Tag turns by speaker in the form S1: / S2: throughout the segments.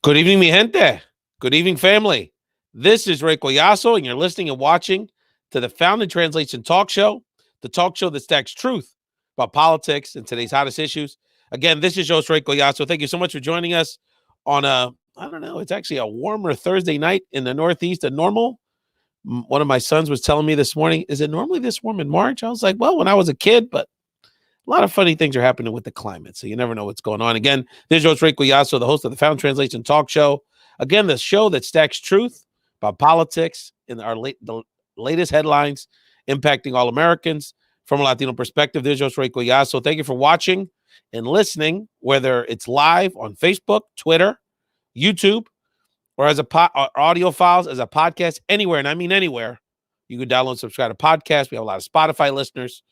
S1: Good evening, mi gente. Good evening, family. This is Ray Collazo, and you're listening and watching to the Found in Translation talk show, the talk show that stacks truth about politics and today's hottest issues. Again, this is your host, Ray Collazo. Thank you so much for joining us on I don't know, it's actually a warmer Thursday night in the Northeast than normal. One of my sons was telling me this morning, is it normally this warm in March? I was like, well, when I was a kid, but a lot of funny things are happening with the climate, so you never know what's going on. Again, this is your host, Ray Collazo, the host of the Found Translation talk show. Again, the show that stacks truth about politics in the latest headlines impacting all Americans from a Latino perspective. This is your host, Ray Collazo. Thank you for watching and listening, whether it's live on Facebook, Twitter, YouTube, or as or audio files, as a podcast, anywhere, and I mean anywhere. You can download and subscribe to podcasts. We have a lot of Spotify listeners.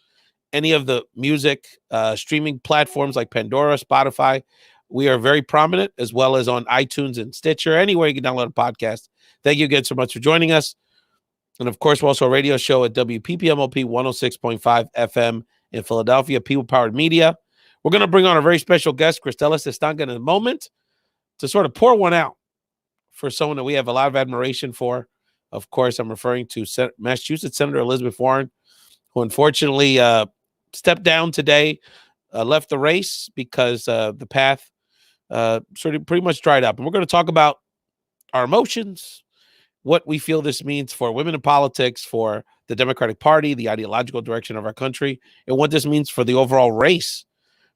S1: Any of the music streaming platforms like Pandora, Spotify, we are very prominent, as well as on iTunes and Stitcher, anywhere you can download a podcast. Thank you again so much for joining us. And of course, we're also a radio show at WPPMOP 106.5 FM in Philadelphia, people-powered media. We're going to bring on a very special guest, Krístellys Estanga, in a moment to sort of pour one out for someone that we have a lot of admiration for. Of course, I'm referring to Massachusetts Senator Elizabeth Warren, who unfortunately stepped down today, left the race because the path sort of pretty much dried up. And we're going to talk about our emotions, what we feel this means for women in politics, for the Democratic Party, the ideological direction of our country, and what this means for the overall race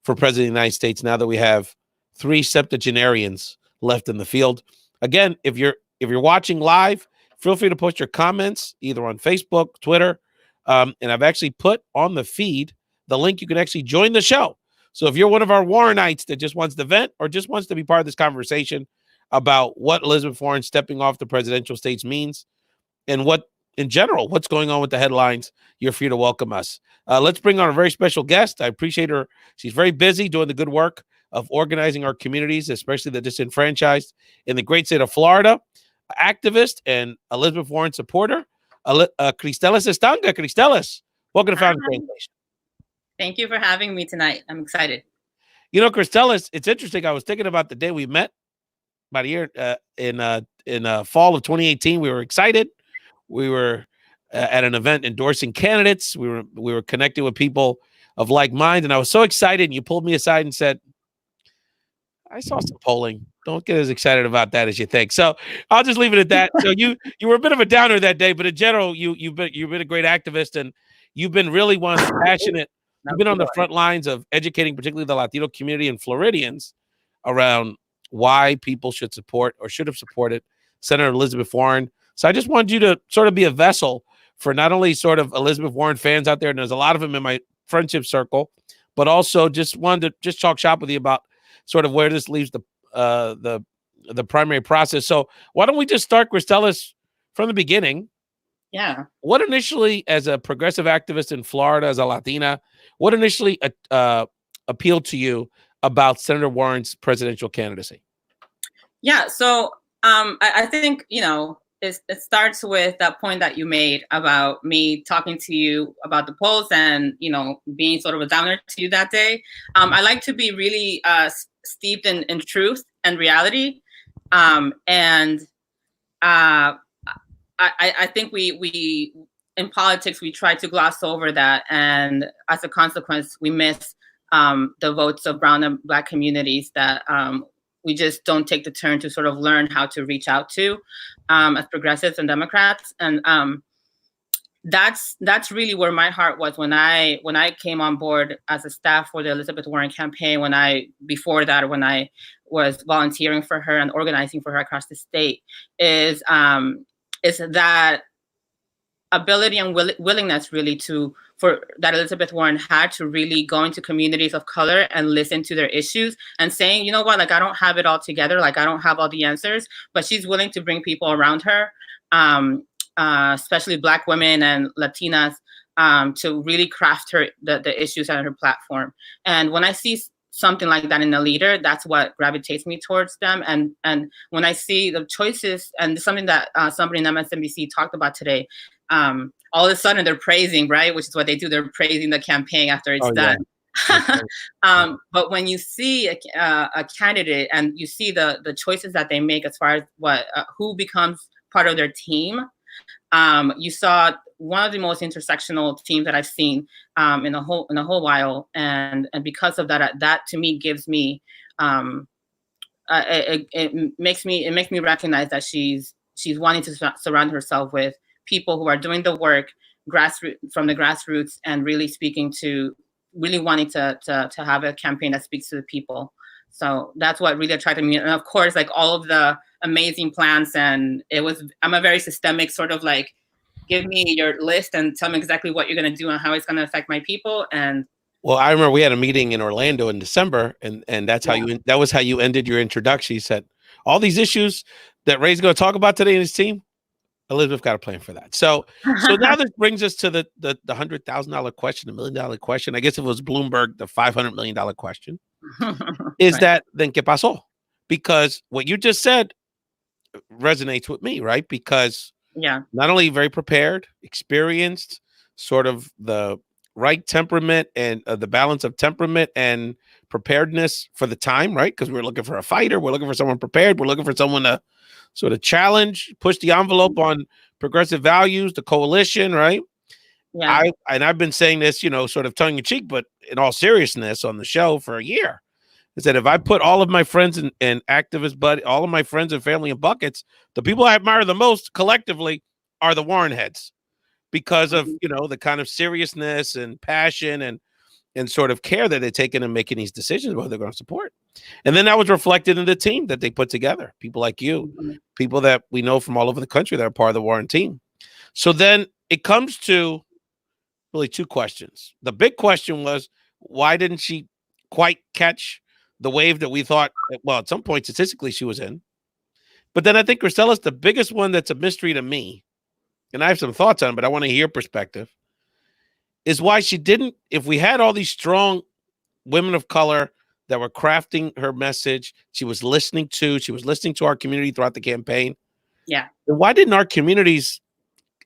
S1: for President of the United States now that we have three septuagenarians left in the field. Again, if you're watching live, feel free to post your comments either on Facebook, Twitter, and I've actually put on the feed the link. You can actually join the show. So if you're one of our Warrenites that just wants to vent or just wants to be part of this conversation about what Elizabeth Warren stepping off the presidential stage means and what, in general, what's going on with the headlines, you're free to welcome us. Let's bring on a very special guest. I appreciate her. She's very busy doing the good work of organizing our communities, especially the disenfranchised in the great state of Florida. Activist and Elizabeth Warren supporter, Krístellys Estanga. Krístellys, welcome to Found in Translation.
S2: Thank you for having me tonight. I'm excited.
S1: You know, Krístellys, it's interesting. I was thinking about the day we met about a year in fall of 2018. We were excited. We were at an event endorsing candidates. We were connecting with people of like mind, and I was so excited. And you pulled me aside and said, "I saw some polling. Don't get as excited about that as you think." So I'll just leave it at that. So you were a bit of a downer that day, but in general, you've been a great activist, and you've been really one passionate. You've been on the front lines of educating, particularly the Latino community and Floridians, around why people should support or should have supported Senator Elizabeth Warren. So I just wanted you to sort of be a vessel for not only sort of Elizabeth Warren fans out there, and there's a lot of them in my friendship circle, but also just wanted to just talk shop with you about sort of where this leaves the primary process. So why don't we just start, Krístellys, from the beginning?
S2: Yeah.
S1: What initially, as a progressive activist in Florida, as a Latina, what initially appealed to you about Senator Warren's presidential candidacy?
S2: Yeah. So I think, it starts with that point that you made about me talking to you about the polls and, being sort of a downer to you that day. I like to be really steeped in truth and reality. I think we in politics, we try to gloss over that. And as a consequence, we miss the votes of brown and Black communities that we just don't take the turn to sort of learn how to reach out to as progressives and Democrats. And that's really where my heart was when I came on board as a staff for the Elizabeth Warren campaign, when I was volunteering for her and organizing for her across the state, is that ability and willingness really for that Elizabeth Warren had to really go into communities of color and listen to their issues and saying, you know what, like, I don't have it all together. Like, I don't have all the answers, but she's willing to bring people around her, especially Black women and Latinas, to really craft the issues on her platform. And when I see something like that in a leader, that's what gravitates me towards them. And when I see the choices, and something that somebody in MSNBC talked about today, all of a sudden they're praising, right? Which is what they do. They're praising the campaign after it's done. But when you see a candidate and you see the choices that they make as far as who becomes part of their team, you saw one of the most intersectional teams that I've seen in a whole while, and because of that, that to me gives me it makes me recognize that she's wanting to surround herself with people who are doing the work from the grassroots and really wanting to have a campaign that speaks to the people. So that's what really attracted me. And of course, like all of the amazing plans, and I'm a very systemic sort of like, give me your list and tell me exactly what you're going to do and how it's going to affect my people. And
S1: well, I remember we had a meeting in Orlando in December, and that's how that was how you ended your introduction. You said all these issues that Ray's going to talk about today in his team, Elizabeth got a plan for that. So now this brings us to the $100,000 question, the $1 million question. I guess if it was Bloomberg, the $500 million question is right. That then ¿qué pasó? Because what you just said resonates with me, right? Because not only very prepared, experienced, sort of the right temperament and the balance of temperament and preparedness for the time, right? Because we're looking for a fighter, we're looking for someone prepared, we're looking for someone to sort of challenge, push the envelope on progressive values, the coalition, right? Yeah. I've been saying this, sort of tongue in cheek, but in all seriousness on the show for a year, is that if I put all of my friends and activist all of my friends and family in buckets, the people I admire the most collectively are the Warren heads because of, the kind of seriousness and passion and sort of care that they're taking in making these decisions about who they're going to support. And then that was reflected in the team that they put together. People like you, people that we know from all over the country that are part of the Warren team. So then it comes to really two questions. The big question was, why didn't she quite catch the wave that we thought, well, at some point statistically she was in? But then I think, Krístellys, the biggest one that's a mystery to me, and I have some thoughts on it, but I want to hear your perspective, is why she didn't, if we had all these strong women of color that were crafting her message, she was listening to our community throughout the campaign.
S2: Yeah.
S1: Why didn't our communities,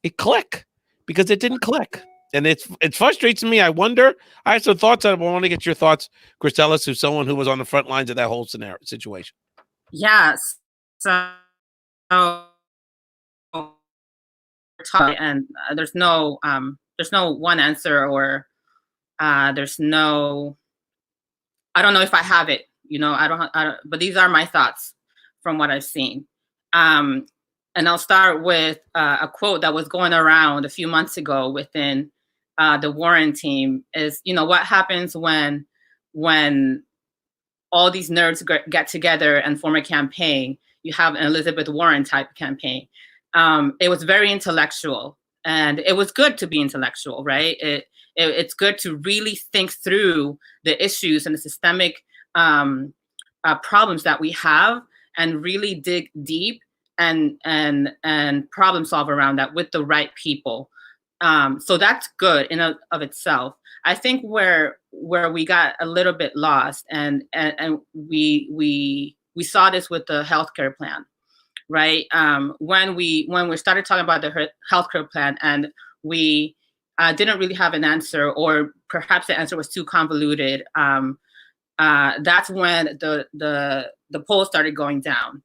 S1: it click? Because it didn't click. And it frustrates me. I wonder, I have some thoughts on it, but I want to get your thoughts, Krístellys, who's someone who was on the front lines of that whole situation.
S2: Yes. So, and there's no one answer, or there's no, I don't know if I have it, I don't, but these are my thoughts from what I've seen. And I'll start with a quote that was going around a few months ago within the Warren team is, what happens when all these nerds get together and form a campaign. You have an Elizabeth Warren type campaign. It was very intellectual, and it was good to be intellectual, right? It's good to really think through the issues and the systemic problems that we have, and really dig deep and problem solve around that with the right people. So that's good in of itself. I think where we got a little bit lost, and we saw this with the healthcare plan, right? When we started talking about the healthcare plan, and we didn't really have an answer, or perhaps the answer was too convoluted. That's when the polls started going down.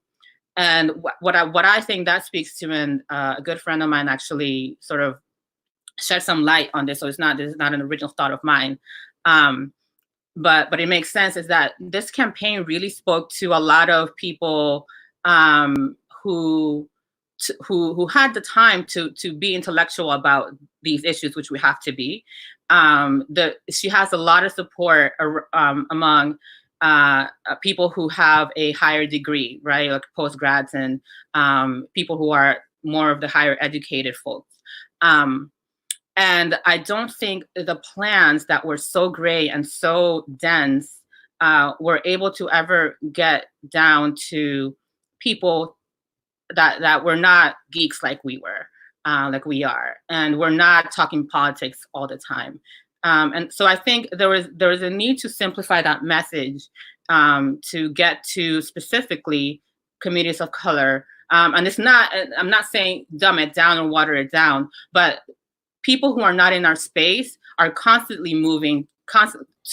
S2: And what I think that speaks to, and a good friend of mine actually sort of shed some light on this. So this is not an original thought of mine. But it makes sense, is that this campaign really spoke to a lot of people who had the time to be intellectual about these issues, which we have to be. She has a lot of support among people who have a higher degree, right? Like postgrads and people who are more of the higher educated folks. And I don't think the plans that were so great and so dense were able to ever get down to people that were not geeks like we were, like we are, and we're not talking politics all the time. And so I think there was a need to simplify that message to get to specifically communities of color. And I'm not saying dumb it down or water it down, but people who are not in our space are constantly moving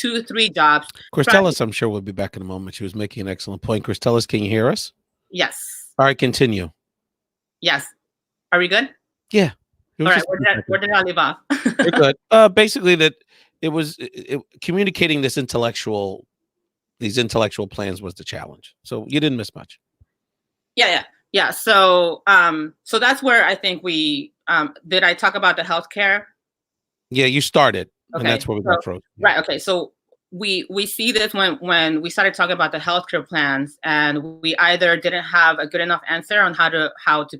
S2: 2-3 jobs.
S1: Krístellys, I'm sure, will be back in a moment. She was making an excellent point. Krístellys, can you hear us?
S2: Yes.
S1: All right, continue.
S2: Yes. Are we good?
S1: Yeah.
S2: All right. Where did I leave off?
S1: We're good. Basically, that it was communicating these intellectual plans was the challenge. So you didn't miss much.
S2: Yeah. So that's where I think we did. I talk about the healthcare?
S1: Yeah, you started,
S2: okay.
S1: And that's where we got frozen.
S2: Yeah. Right. Okay. So we see this when we started talking about the healthcare plans, and we either didn't have a good enough answer on how to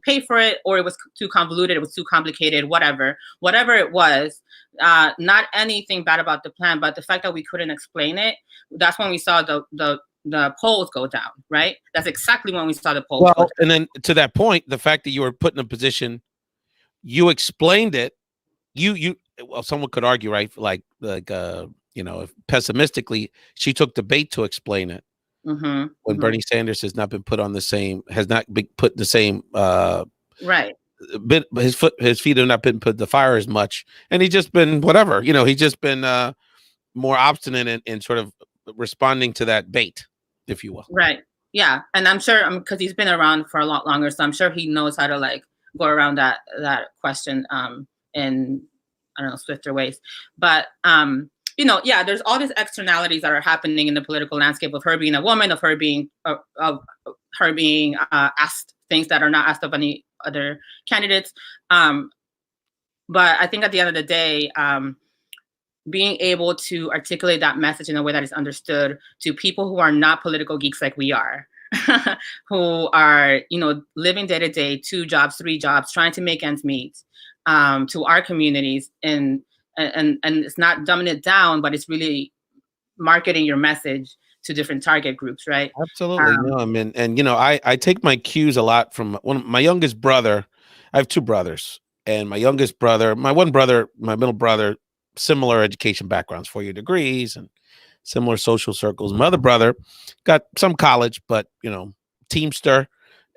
S2: pay for it, or it was too convoluted, it was too complicated, whatever it was. Not anything bad about the plan, but the fact that we couldn't explain it, that's when we saw the polls go down, right? That's exactly when we saw the polls go down.
S1: And then to that point, the fact that you were put in a position, you explained it, well, someone could argue, right? Like if pessimistically, she took the bait to explain it. When Bernie Sanders has not been put in the same,
S2: right.
S1: His feet have not been put in the fire as much, and he's just been whatever. He's just been more obstinate in sort of responding to that bait, if you will.
S2: Right. Yeah, and I'm sure because he's been around for a lot longer, so I'm sure he knows how to like go around that question in, I don't know, swifter ways. But there's all these externalities that are happening in the political landscape of her being a woman, of her being asked things that are not asked of any other candidates. But I think at the end of the day, being able to articulate that message in a way that is understood to people who are not political geeks like we are, who are, living day to day, 2 jobs, 3 jobs, trying to make ends meet, to our communities, and it's not dumbing it down, but it's really marketing your message to different target groups, right?
S1: Absolutely. No, I mean, and I take my cues a lot from my youngest brother. I have 2 brothers, and my middle brother, similar education backgrounds, 4-year degrees and similar social circles. My other brother got some college, but Teamster,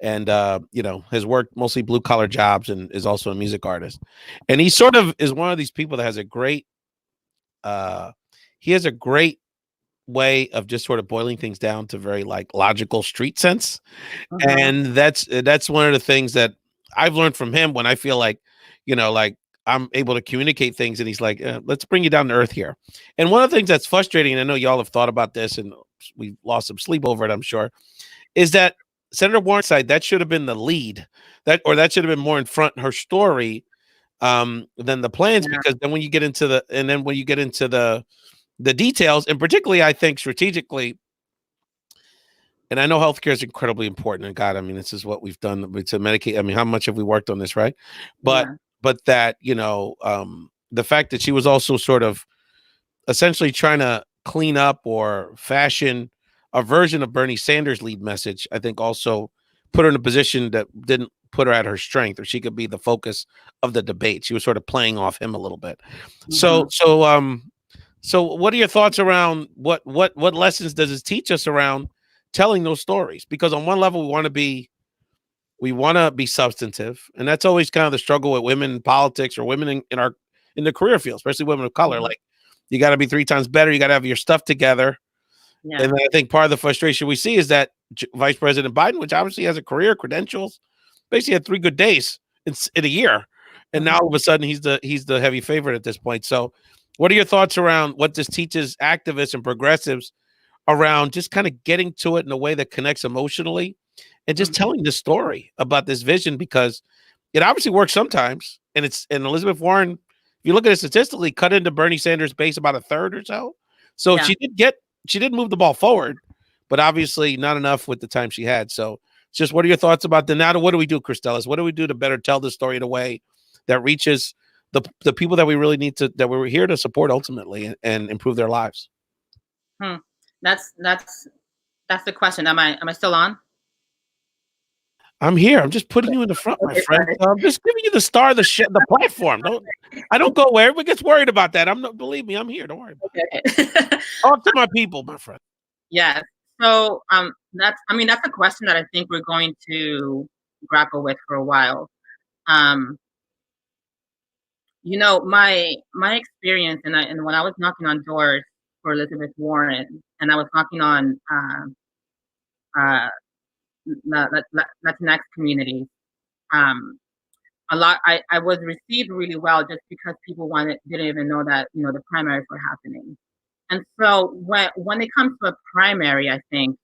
S1: and has worked mostly blue collar jobs and is also a music artist. And he sort of is one of these people that has a great way of just sort of boiling things down to very like logical street sense. And that's one of the things that I've learned from him when I feel like I'm able to communicate things, and he's like, let's bring you down to earth here. And one of the things that's frustrating, and I know y'all have thought about this and we've lost some sleep over it, I'm sure, is that Senator Warren's side, that should have been the lead, that should have been more in front her story than the plans. Yeah. Because then when you get into the details, and particularly I think strategically, and I know healthcare is incredibly important, and God, I mean, this is what we've done to medicate. I mean, how much have we worked on this, right? But that, the fact that she was also sort of essentially trying to clean up or fashion a version of Bernie Sanders' lead message, I think also put her in a position that didn't put her at her strength, or she could be the focus of the debate. She was sort of playing off him a little bit. So what are your thoughts around what lessons does this teach us around telling those stories? Because on one level, we want to be substantive, and that's always kind of the struggle with women in politics, or women in the career field, especially women of color. Like, you got to be 3 times better. You got to have your stuff together. Yeah. And I think part of the frustration we see is that Vice President Biden, which obviously has a career, credentials, basically had 3 good days in a year, and now all of a sudden he's the heavy favorite at this point. So, what are your thoughts around what this teaches activists and progressives around just kind of getting to it in a way that connects emotionally, and just telling the story about this vision? Because it obviously works sometimes, and Elizabeth Warren, if you look at it statistically, cut into Bernie Sanders' base about a third or so. So she did move the ball forward, but obviously not enough with the time she had. So just what are your thoughts about what do we do, Krístellys? What do we do to better tell the story in a way that reaches the people that we really need to, that we're here to support ultimately, and improve their lives?
S2: That's the question. Am I still on?
S1: I'm here. I'm just putting you in the front, my friend. I'm just giving you the star of the platform. I don't go where everyone gets worried about that. Believe me, I'm here. Don't worry about it. Talk to my people, my friend.
S2: Yeah. So that's a question that I think we're going to grapple with for a while. My experience, and when I was knocking on doors for Elizabeth Warren, and I was talking on uh, Latinx communities. Um, a lot, I was received really well just because people didn't even know that, the primaries were happening. And so when it comes to a primary, I think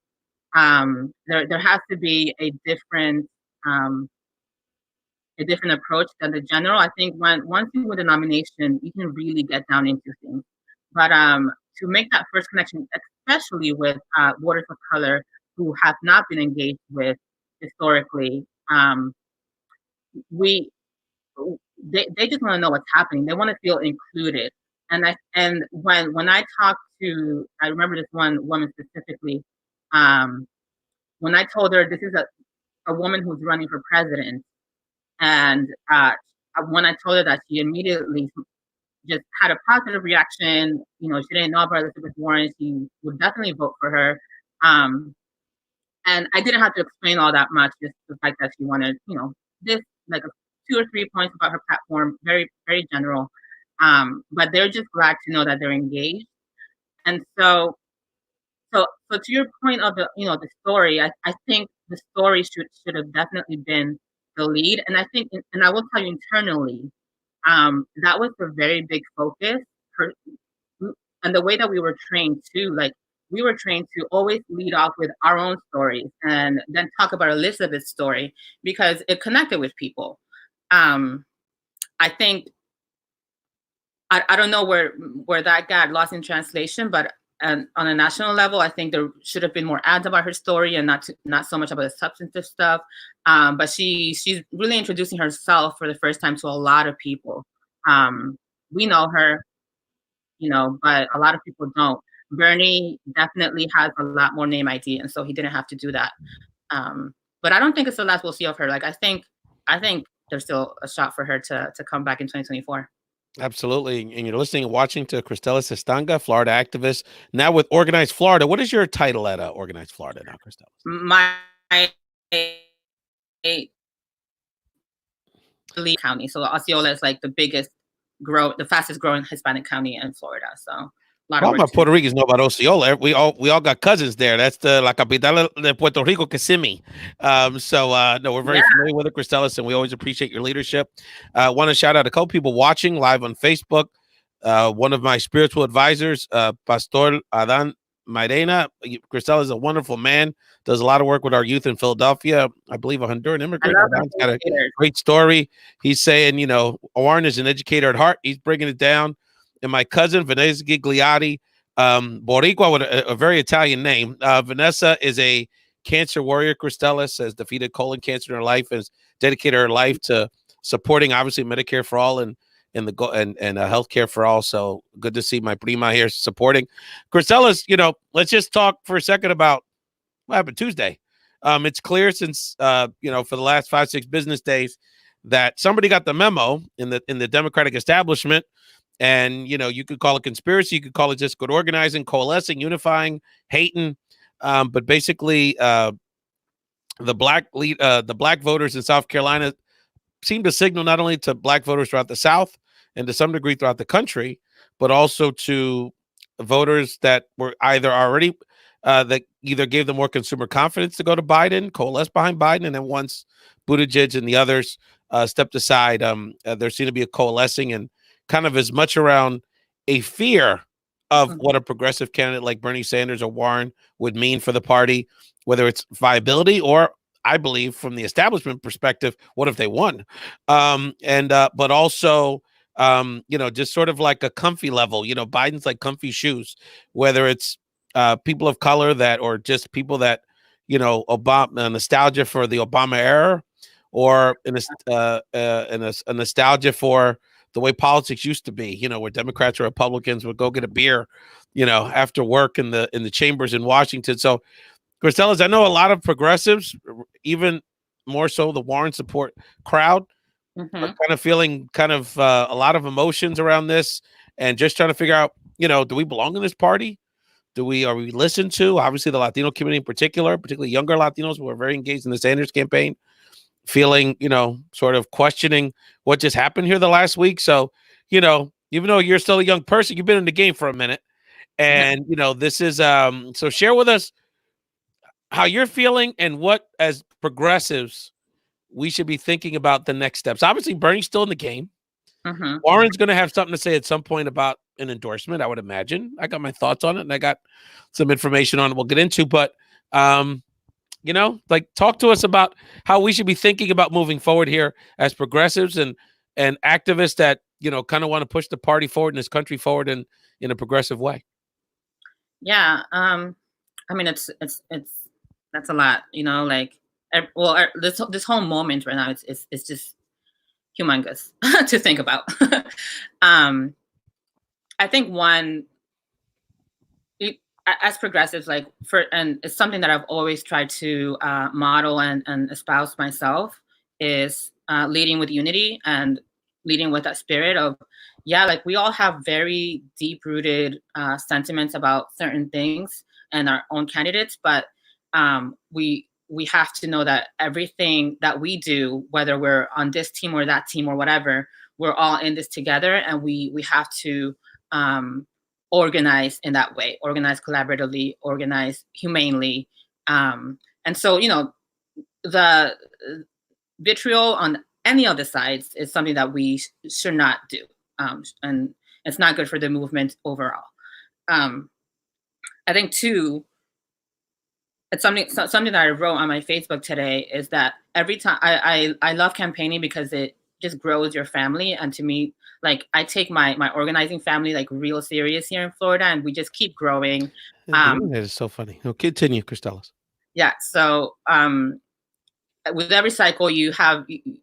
S2: there has to be um, a different approach than the general. I think once you win the nomination, you can really get down into things. But to make that first connection, especially with voters of color who have not been engaged with historically, we they just want to know what's happening. They want to feel included. And when I talked to, I remember this one woman specifically, um, when I told her this is a woman who's running for president, and when I told her that, she immediately just had a positive reaction. She didn't know about Elizabeth Warren. She would definitely vote for her. Um, and I didn't have to explain all that much, just the fact that she wanted, this, like, 2 or 3 points about her platform, very, very general. But they're just glad to know that they're engaged. And so to your point of the story, I think the story should have definitely been the lead. And I think, and I will tell you internally, that was a very big focus for, and the way that we were trained too, like, we were trained to always lead off with our own stories and then talk about Elizabeth's story because it connected with people. I think I don't know where that got lost in translation, but on a national level, I think there should have been more ads about her story and not so much about the substantive stuff. But she's really introducing herself for the first time to a lot of people. We know her, but a lot of people don't. Bernie definitely has a lot more name ID, and so he didn't have to do that. But I don't think it's the last we'll see of her. Like, I think there's still a shot for her to come back in 2024.
S1: Absolutely. And you're listening and watching to Krístellys Estanga, Florida activist, now with Organized Florida. What is your title at Organized Florida now, Krístellys?
S2: My county. So Osceola is like the fastest growing Hispanic county in Florida. So
S1: all my Puerto Ricans know about Osceola. We all got cousins there. That's the La Capital de Puerto Rico, Kissimmee. No, we're very familiar with it, Krístellys, and we always appreciate your leadership. Want to shout out a couple people watching live on Facebook. One of my spiritual advisors, Pastor Adan Mairena. Krístellys is a wonderful man. Does a lot of work with our youth in Philadelphia. I believe a Honduran immigrant. Adan's got a great story. He's saying, Warren is an educator at heart. He's bringing it down. And my cousin, Vanessa Gigliotti, Boricua with a very Italian name. Vanessa is a cancer warrior, Krístellys, has defeated colon cancer in her life and has dedicated her life to supporting, obviously, Medicare for all and healthcare for all. So good to see my prima here supporting. Krístellys, let's just talk for a second about what happened Tuesday. It's clear since, for the last 5-6 business days that somebody got the memo in the Democratic establishment. And, you could call it conspiracy. You could call it just good organizing, coalescing, unifying, hating. But basically, the black voters in South Carolina seem to signal not only to black voters throughout the South and to some degree throughout the country, but also to voters that were either already that either gave them more consumer confidence to go to Biden, coalesce behind Biden, and then once Buttigieg and the others stepped aside, there seemed to be a coalescing and kind of as much around a fear of what a progressive candidate like Bernie Sanders or Warren would mean for the party, whether it's viability or, I believe, from the establishment perspective, what if they won? But also, just sort of like a comfy level. Biden's like comfy shoes, whether it's people of color or just people that, Obama nostalgia for the Obama era, or a nostalgia for the way politics used to be, where Democrats or Republicans would go get a beer, after work in the chambers in Washington. So, Krístellys, I know a lot of progressives, even more so the Warren support crowd, are kind of feeling a lot of emotions around this and just trying to figure out, do we belong in this party? Are we listened to? Obviously, the Latino community in particular, particularly younger Latinos who are very engaged in the Sanders campaign, feeling, sort of questioning what just happened here the last week. So, even though you're still a young person, you've been in the game for a minute. And this is so share with us how you're feeling and what, as progressives, we should be thinking about the next steps. Obviously, Bernie's still in the game. Warren's going to have something to say at some point about an endorsement, I would imagine. I got my thoughts on it, and I got some information on it we'll get into. But, talk to us about how we should be thinking about moving forward here as progressives and activists that, kind of want to push the party forward and this country forward in a progressive way.
S2: Yeah. I mean, it's that's a lot, this whole moment right now, it's just humongous to think about. I think as progressives, and it's something that I've always tried to model and espouse myself, is leading with unity and leading with that spirit of, we all have very deep-rooted sentiments about certain things and our own candidates, but we have to know that everything that we do, whether we're on this team or that team or whatever, we're all in this together, and we have to organize in that way, organize collaboratively, organize humanely. And so, the vitriol on any of the sides is something that we should not do. And it's not good for the movement overall. I think too, it's something that I wrote on my Facebook today, is that every time I love campaigning because it just grows your family. And to me, I take my organizing family real serious here in Florida, and we just keep growing.
S1: That is so funny. No, continue, Krístellys.
S2: Yeah. So with every cycle, you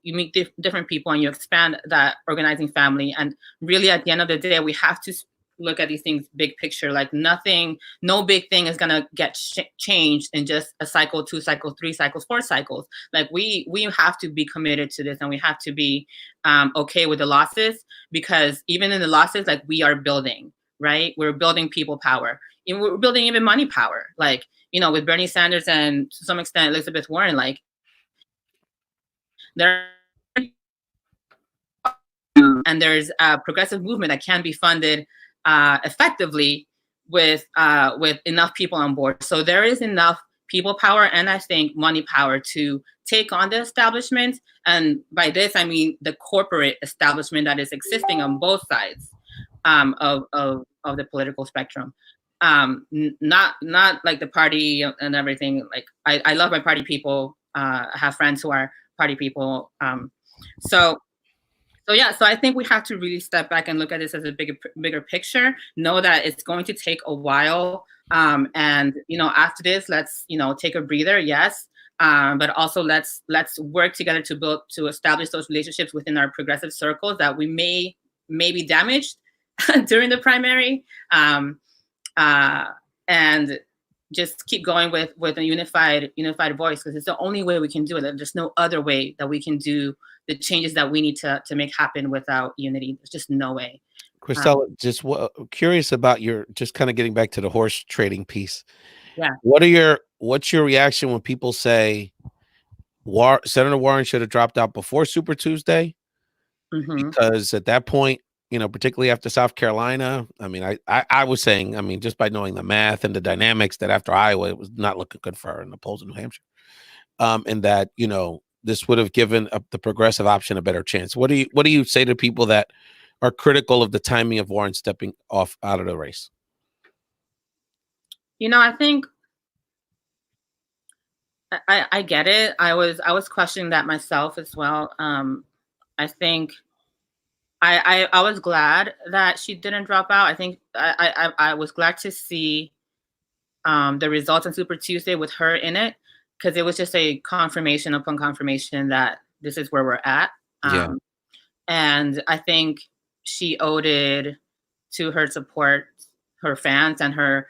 S2: meet different people and you expand that organizing family. And really, at the end of the day, we have to look at these things big picture. No big thing is gonna get changed in just a cycle, 2 cycles, 3 cycles, 4 cycles. We have to be committed to this, and we have to be okay with the losses, because even in the losses, we are building, right? We're building people power. We're building even money power. With Bernie Sanders and to some extent Elizabeth Warren, there and there's a progressive movement that can be funded effectively with enough people on board. So there is enough people power, and I think money power, to take on the establishment. And by this, I mean the corporate establishment that is existing on both sides of the political spectrum. Not the party and everything. I love my party people. I have friends who are party people. So I think we have to really step back and look at this as a bigger picture. Know that it's going to take a while, and after this, let's take a breather. Yes, but also let's work together to establish those relationships within our progressive circles that we may be damaged during the primary, and just keep going with a unified voice, because it's the only way we can do it. There's no other way that we can do the changes that we need to make happen without unity. There's just no way.
S1: Krístellys, just curious about your, just kind of getting back to the horse trading piece.
S2: Yeah.
S1: What's your reaction when people say Senator Warren should have dropped out before Super Tuesday? Because at that point, particularly after South Carolina, I mean, I was saying, I mean, just by knowing the math and the dynamics, that after Iowa, it was not looking good for her in the polls in New Hampshire. And that, this would have given the progressive option a better chance. What do you say to people that are critical of the timing of Warren stepping off out of the race?
S2: I think I get it. I was questioning that myself as well. I think I was glad that she didn't drop out. I think I was glad to see the results on Super Tuesday with her in it, because it was just a confirmation upon confirmation that this is where we're at. And I think she owed it to her support, her fans, and her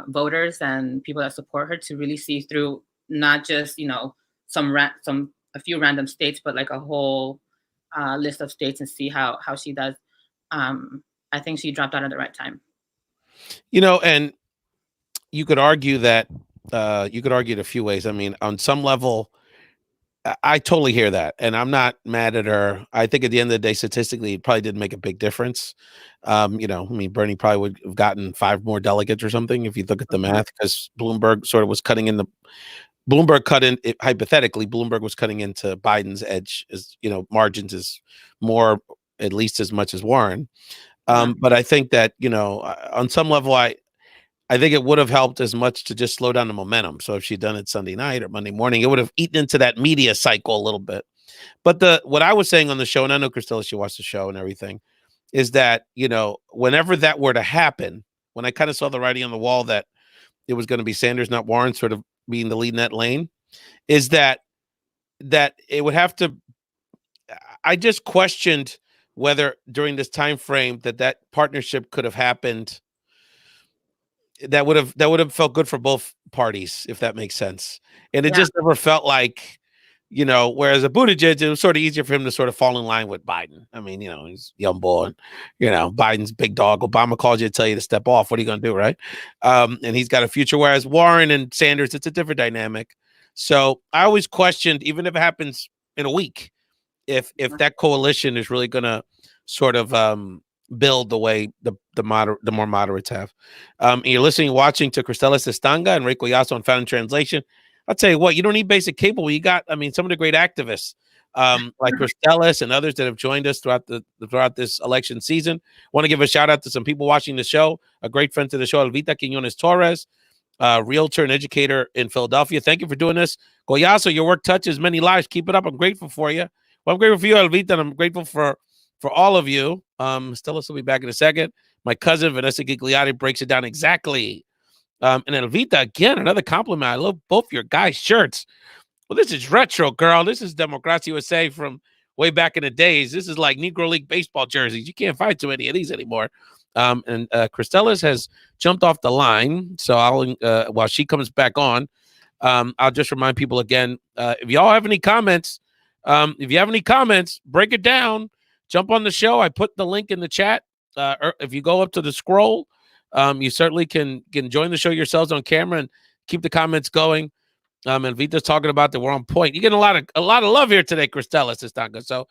S2: voters and people that support her, to really see through not just a few random states, but a whole list of states, and see how she does. I think she dropped out at the right time.
S1: And you could argue that. You could argue it a few ways. I mean, on some level, I totally hear that, and I'm not mad at her. I think at the end of the day, statistically, it probably didn't make a big difference. I mean, Bernie probably would have gotten 5 more delegates or something if you look at the math, because Bloomberg sort of was cutting in the Bloomberg cut in it, hypothetically. Bloomberg was cutting into Biden's edge, as margins is more, at least as much as Warren. But I think that on some level, I think it would have helped as much to just slow down the momentum. So if she'd done it Sunday night or Monday morning, it would have eaten into that media cycle a little bit. But what I was saying on the show, and I know Krístellys, she watched the show and everything, is that, whenever that were to happen, when I kind of saw the writing on the wall that it was going to be Sanders, not Warren, sort of being the lead in that lane, is that it would have to, I just questioned whether during this time frame that partnership could have happened. That would have felt good for both parties, if that makes sense. And it just never felt like, whereas a Buttigieg, it was sort of easier for him to sort of fall in line with Biden. I mean, he's young boy, and, Biden's big dog. Obama called you to tell you to step off. What are you going to do, right? And he's got a future. Whereas Warren and Sanders, it's a different dynamic. So I always questioned, even if it happens in a week, if that coalition is really going to sort of build the way the more moderates have. And you're watching to Krístellys Estanga and Recolyazo on Found in Translation. I'll tell you what, you don't need basic cable. You got, some of the great activists like Krístellys and others that have joined us throughout this election season. Want to give a shout out to some people watching the show. A great friend to the show, Elvita Quiñones Torres, realtor and educator in Philadelphia. Thank you for doing this. Goyazo, your work touches many lives. Keep it up. I'm grateful for you. Well, I'm grateful for you, Elvita, and I'm grateful for all of you. Stellis will be back in a second. My cousin Vanessa Gigliotti breaks it down exactly. And Elvita, again, another compliment. I love both your guys' shirts. Well, this is retro, girl. This is Democracy USA from way back in the days. This is like Negro League baseball jerseys. You can't find too many of these anymore. And Krístellys has jumped off the line. So while she comes back on, I'll just remind people again, if y'all have any comments, break it down. Jump on the show. I put the link in the chat. Or if you go up to the scroll, you certainly can join the show yourselves on camera and keep the comments going. And Vita's talking about that we're on point. You're getting a lot of love here today, Krístellys Estanga. So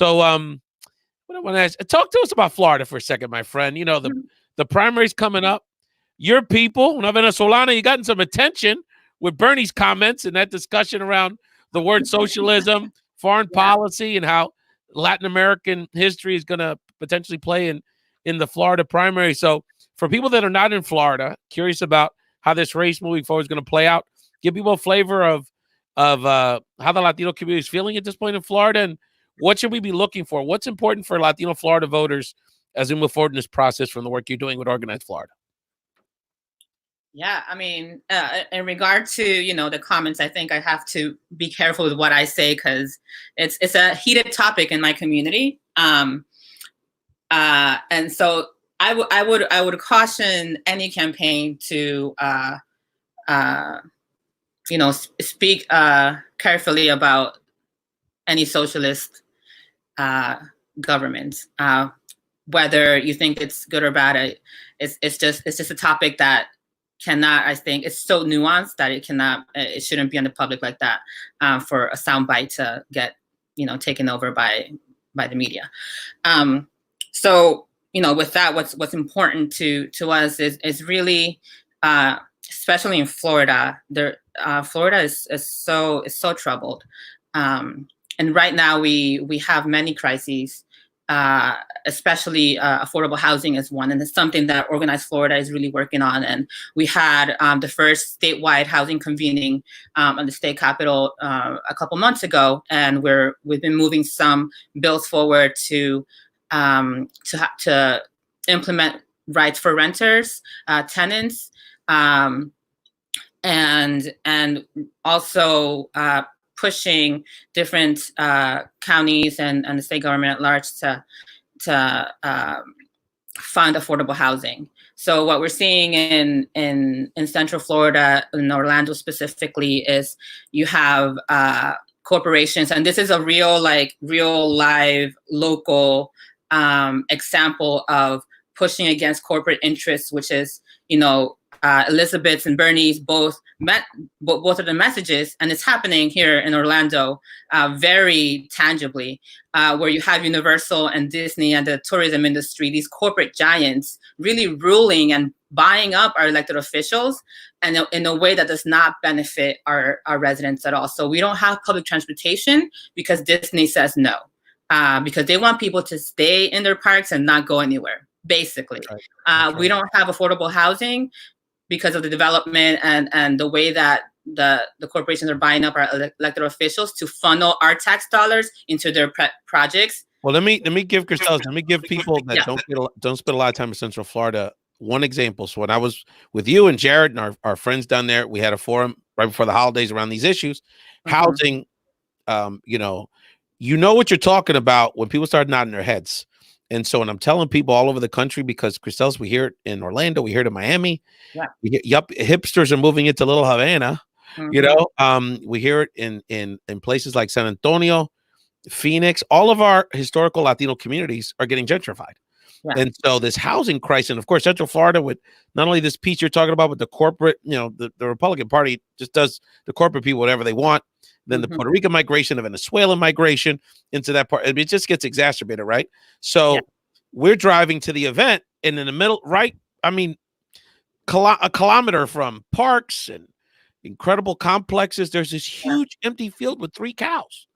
S1: what I want to ask, talk to us about Florida for a second, my friend. The primary's coming up. Your people, una Venezolana, you gotten some attention with Bernie's comments and that discussion around the word socialism, foreign policy, and how Latin American history is going to potentially play in the Florida primary. So for people that are not in Florida, curious about how this race moving forward is going to play out, give people a flavor of how the Latino community is feeling at this point in Florida, and what should we be looking for? What's important for Latino Florida voters as we move forward in this process from the work you're doing with Organized Florida?
S2: Yeah, I mean, in regard to, the comments, I think I have to be careful with what I say, because it's a heated topic in my community. And so I would caution any campaign to, speak carefully about any socialist government, whether you think it's good or bad. It's just a topic that cannot, I think it's so nuanced that it shouldn't be on the public like that, for a soundbite to get, taken over by the media. So, with that, what's important to us is really, especially in Florida, Florida is so troubled. And right now we have many crises, especially affordable housing is one, and it's something that Organized Florida is really working on. And we had the first statewide housing convening on the state capitol a couple months ago, and we've been moving some bills forward to implement rights for renters, tenants, and also pushing different counties and the state government at large to fund affordable housing. So what we're seeing in Central Florida, in Orlando specifically, is you have corporations, and this is a real live local example of pushing against corporate interests, which is Elizabeth's and Bernie's both met both of the messages, and it's happening here in Orlando very tangibly, where you have Universal and Disney and the tourism industry, these corporate giants really ruling and buying up our elected officials, and in a way that does not benefit our residents at all. So we don't have public transportation because Disney says no, because they want people to stay in their parks and not go anywhere, basically. Right. We don't have affordable housing because of the development and the way that the corporations are buying up our elected officials to funnel our tax dollars into their projects.
S1: Well, let me give Krístellys, let me give people that don't spend a lot of time in Central Florida one example. So when I was with you and Jared and our friends down there, we had a forum right before the holidays around these issues. Housing, you know what you're talking about when people start nodding their heads. And so when I'm telling people all over the country, because Krístellys, we hear it in Orlando, we hear it in Miami. Yeah. Hipsters are moving into Little Havana. You know, we hear it in places like San Antonio, Phoenix. All of our historical Latino communities are getting gentrified. Yeah. And so this housing crisis, and of course, Central Florida, with not only this piece you're talking about, but the corporate, you know, the Republican Party just does the corporate people whatever they want. Then the Puerto Rican migration, the Venezuelan migration into that part, it just gets exacerbated, right? So we're driving to the event, and in the middle, right? I mean, a kilometer from parks and incredible complexes, there's this huge empty field with 3 cows.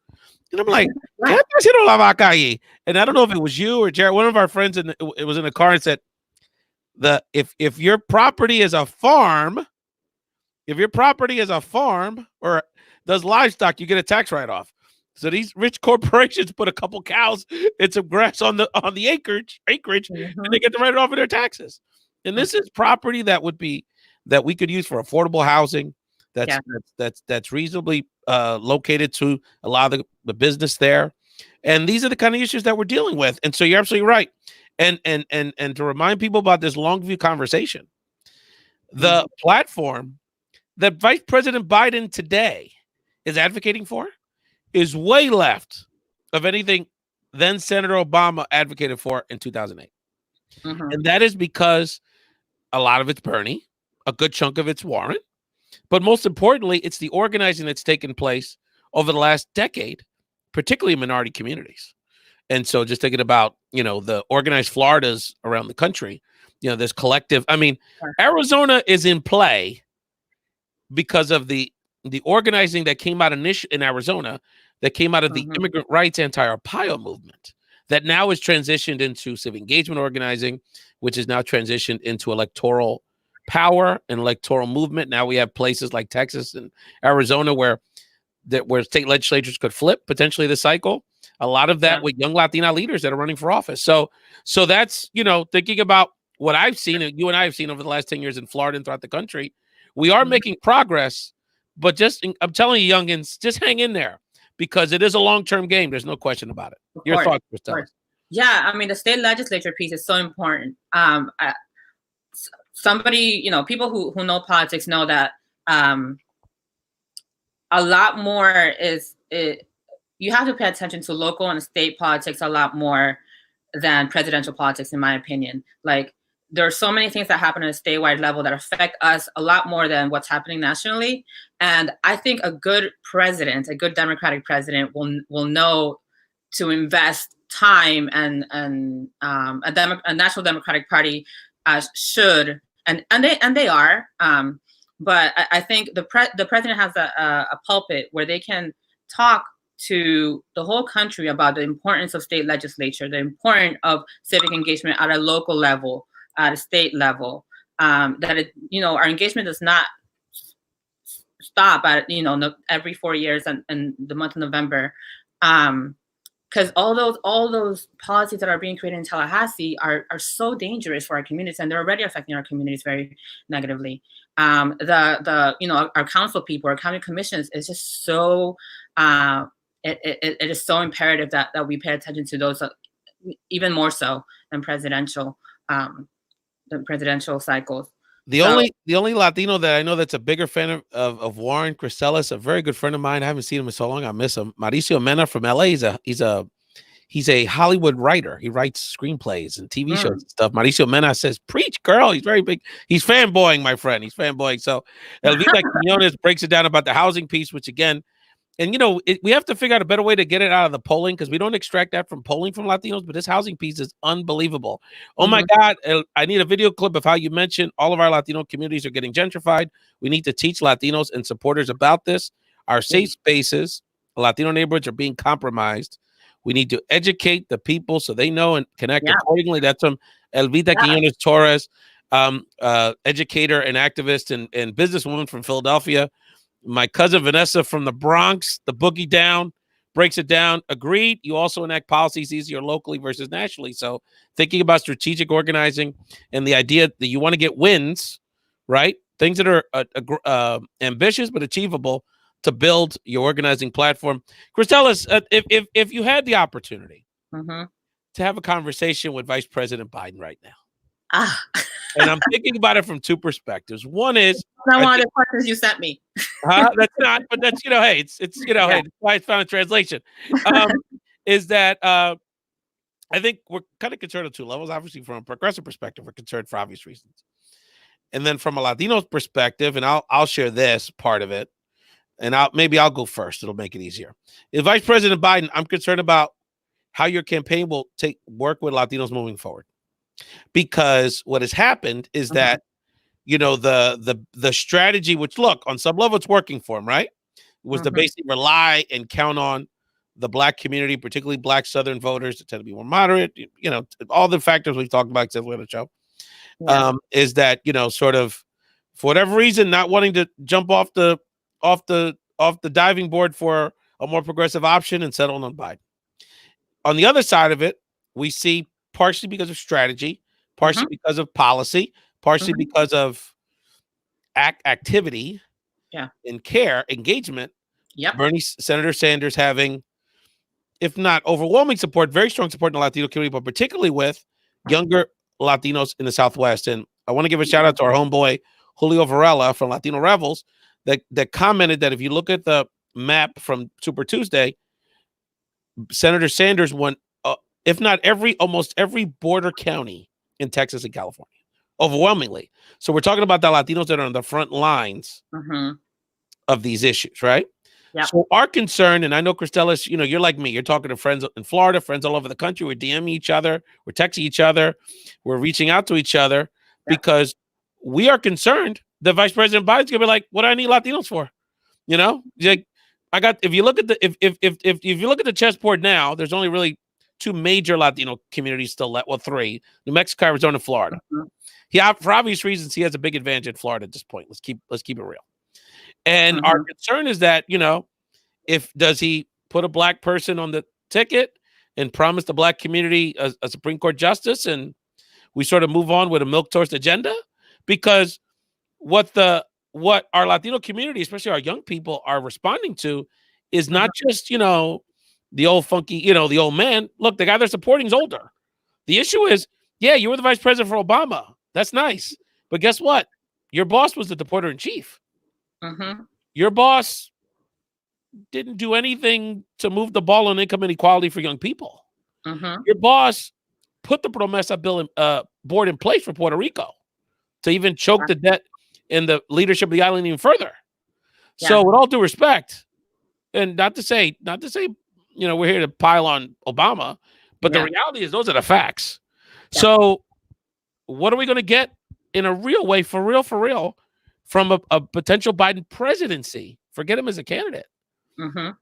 S1: And I'm like, and I don't know if it was you or Jared, one of our friends, it was in a car and said, if your property is a farm, or does livestock, you get a tax write-off. So these rich corporations put a couple cows and some grass on the acreage, and they get to write it off of their taxes. And this is property that we could use for affordable housing. That's reasonably located to a lot of the business there. And these are the kind of issues that we're dealing with. And so you're absolutely right. And to remind people about this long view conversation, the platform that Vice President Biden today is advocating for is way left of anything then Senator Obama advocated for in 2008. And that is because a lot of it's Bernie, a good chunk of it's Warren, but most importantly, it's the organizing that's taken place over the last decade, particularly in minority communities. And so just thinking about, you know, the organized Floridas around the country, you know, this collective, I mean, Arizona is in play because of the organizing that came out in Arizona, that came out of the immigrant rights anti-Arpaio movement, that now is transitioned into civic engagement organizing, which is now transitioned into electoral power and electoral movement. Now we have places like Texas and Arizona where state legislatures could flip potentially the cycle. A lot of that with young Latina leaders that are running for office. So that's, you know, thinking about what I've seen, and you and I have seen over the last 10 years in Florida and throughout the country, we are making progress, but I'm telling you, youngins, just hang in there because it is a long-term game. There's no question about it. Your thoughts, Krístellys?
S2: Yeah, I mean, the state legislature piece is so important. Somebody, you know, people who know politics know that a lot more you have to pay attention to local and state politics a lot more than presidential politics, in my opinion. Like, there are so many things that happen at a statewide level that affect us a lot more than what's happening nationally. And I think a good president, a good Democratic president will know to invest time, and a National Democratic Party should, and they are. But I think the president has a pulpit where they can talk to the whole country about the importance of state legislature, the importance of civic engagement at a local level, at a state level. That our engagement does not stop at every 4 years and the month of November. Because all those policies that are being created in Tallahassee are so dangerous for our communities, and they're already affecting our communities very negatively. Our council people, our county commissions is just so it is so imperative that we pay attention to those, even more so than presidential cycles.
S1: The only Latino that I know that's a bigger fan of Warren, Krístellys, a very good friend of mine. I haven't seen him in so long. I miss him. Mauricio Mena from LA. He's a Hollywood writer. He writes screenplays and TV shows
S2: Mm.
S1: and stuff. Mauricio Mena says, "Preach, girl." He's very big. He's fanboying, my friend. He's fanboying. So Elvita Quiñones breaks it down about the housing piece, which again, and we have to figure out a better way to get it out of the polling, because we don't extract that from polling from Latinos. But this housing piece is unbelievable. Oh my God, I need a video clip of how you mentioned all of our Latino communities are getting gentrified. We need to teach Latinos and supporters about this. Our safe spaces, Latino neighborhoods are being compromised. We need to educate the people so they know and connect accordingly. That's from Elvita Quiñones Torres, educator and activist and businesswoman from Philadelphia. My cousin Vanessa from the Bronx, the Boogie Down, breaks it down. Agreed. You also enact policies easier locally versus nationally. So thinking about strategic organizing and the idea that you want to get wins, right? Things that are ambitious but achievable to build your organizing platform. Krístellys, if you had the opportunity to have a conversation with Vice President Biden right now, and I'm thinking about it from two perspectives. One is
S2: not one of the questions you sent me.
S1: That's not, but that's hey, it's hey, that's why it's found in translation. Is that I think we're kind of concerned on two levels. Obviously, from a progressive perspective, we're concerned for obvious reasons, and then from a Latino perspective, and I'll share this part of it. And I'll go first. It'll make it easier. If Vice President Biden, I'm concerned about how your campaign will work with Latinos moving forward, because what has happened is that the strategy, which look on some level it's working for him, right? Was to basically rely and count on the Black community, particularly Black Southern voters, that tend to be more moderate. All the factors we've talked about except for the show. Is that sort of for whatever reason not wanting to jump off the diving board for a more progressive option and settle on Biden. On the other side of it, we see partially because of strategy, partially because of policy, partially because of activity, and engagement. Senator Sanders having, if not overwhelming support, very strong support in the Latino community, but particularly with younger Latinos in the Southwest. And I want to give a shout out to our homeboy Julio Varela from Latino Rebels, that commented that if you look at the map from Super Tuesday, Senator Sanders won, if not almost every border county in Texas and California, overwhelmingly. So we're talking about the Latinos that are on the front lines of these issues, right? So our concern, and I know Krístellys, you're like me, you're talking to friends in Florida, friends all over the country. We're DMing each other, we're texting each other, we're reaching out to each other because we are concerned that Vice President Biden's gonna be like, what do I need Latinos for? Like, if you look at if you look at the chessboard now, there's only really two major Latino communities still left. Well, three: New Mexico, Arizona, Florida. For obvious reasons, he has a big advantage in Florida at this point. Let's keep it real. And our concern is that does he put a Black person on the ticket and promise the Black community a Supreme Court justice, and we sort of move on with a milquetoast agenda? Because what our Latino community, especially our young people, are responding to is not just, the old funky, the old man. Look, the guy they're supporting is older. The issue is, you were the vice president for Obama. That's nice. But guess what? Your boss was the deporter in chief. Your boss didn't do anything to move the ball on income inequality for young people. Your boss put the Promesa bill board in place for Puerto Rico to even choke the debt and the leadership of the island even further. So with all due respect, and not to say, we're here to pile on Obama, but the reality is those are the facts. So what are we going to get in a real way, for real, from a potential Biden presidency? Forget him as a candidate.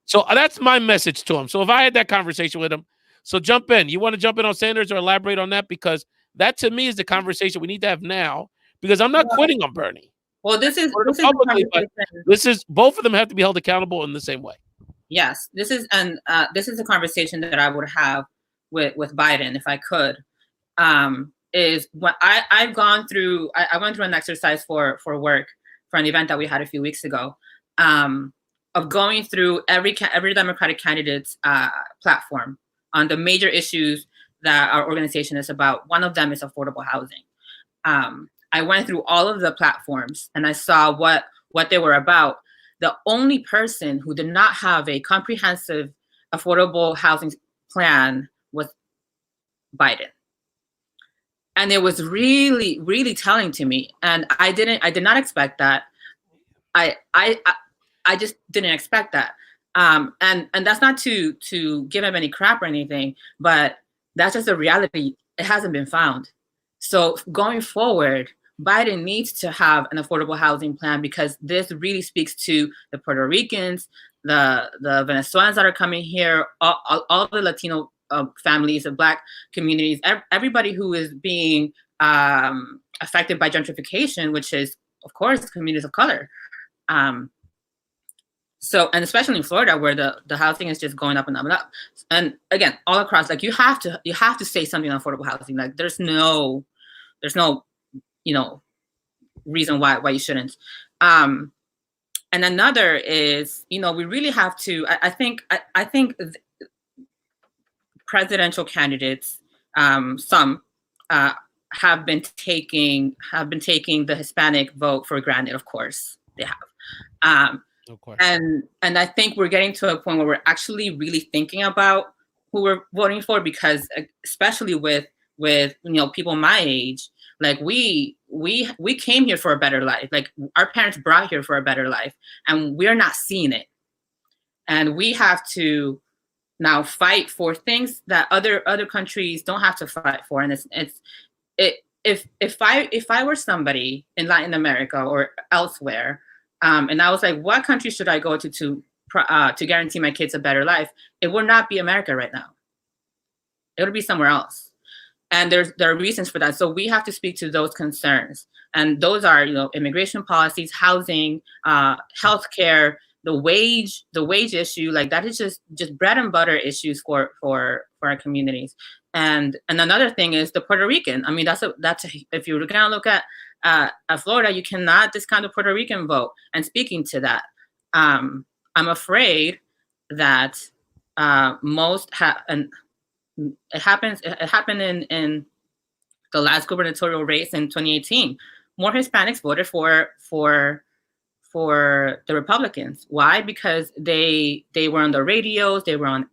S1: So that's my message to him. So if I had that conversation with him, so jump in. You want to jump in on Sanders or elaborate on that? Because that to me is the conversation we need to have now, because I'm not quitting on Bernie.
S2: Well, this is
S1: both of them have to be held accountable in the same way.
S2: Yes, this is a conversation that I would have with Biden if I could. Is what I've gone through. I went through an exercise for work for an event that we had a few weeks ago, of going through every Democratic candidate's platform on the major issues that our organization is about. One of them is affordable housing. I went through all of the platforms and I saw what they were about. The only person who did not have a comprehensive affordable housing plan was Biden. And it was really, really telling to me. And I did not expect that. I just didn't expect that. And that's not to give him any crap or anything, but that's just a reality. It hasn't been found. So going forward, Biden needs to have an affordable housing plan, because this really speaks to the Puerto Ricans, the Venezuelans that are coming here, all the Latino families, the Black communities, everybody who is being affected by gentrification, which is, of course, communities of color. So, and especially in Florida, where the housing is just going up and up and up. And again, all across, like, you have to say something on affordable housing. Like, there's no, reason why you shouldn't. And another is, we really have to, I think presidential candidates, some have been taking the Hispanic vote for granted. Of course they have. And I think we're getting to a point where we're actually really thinking about who we're voting for, because especially with people my age, like, we came here for a better life. Like, our parents brought here for a better life, and we're not seeing it. And we have to now fight for things that other countries don't have to fight for. And if I were somebody in Latin America or elsewhere, and I was like, what country should I go to guarantee my kids a better life? It would not be America right now. It would be somewhere else. And there are reasons for that. So we have to speak to those concerns. And those are, immigration policies, housing, healthcare, the wage issue. Like, that is just bread and butter issues for our communities. And another thing is the Puerto Rican. I mean, if you're going to look at Florida, you cannot discount the Puerto Rican vote. And speaking to that, I'm afraid that it happened in the last gubernatorial race in 2018. More Hispanics voted for the Republicans. Why? Because they were on the radios, they were on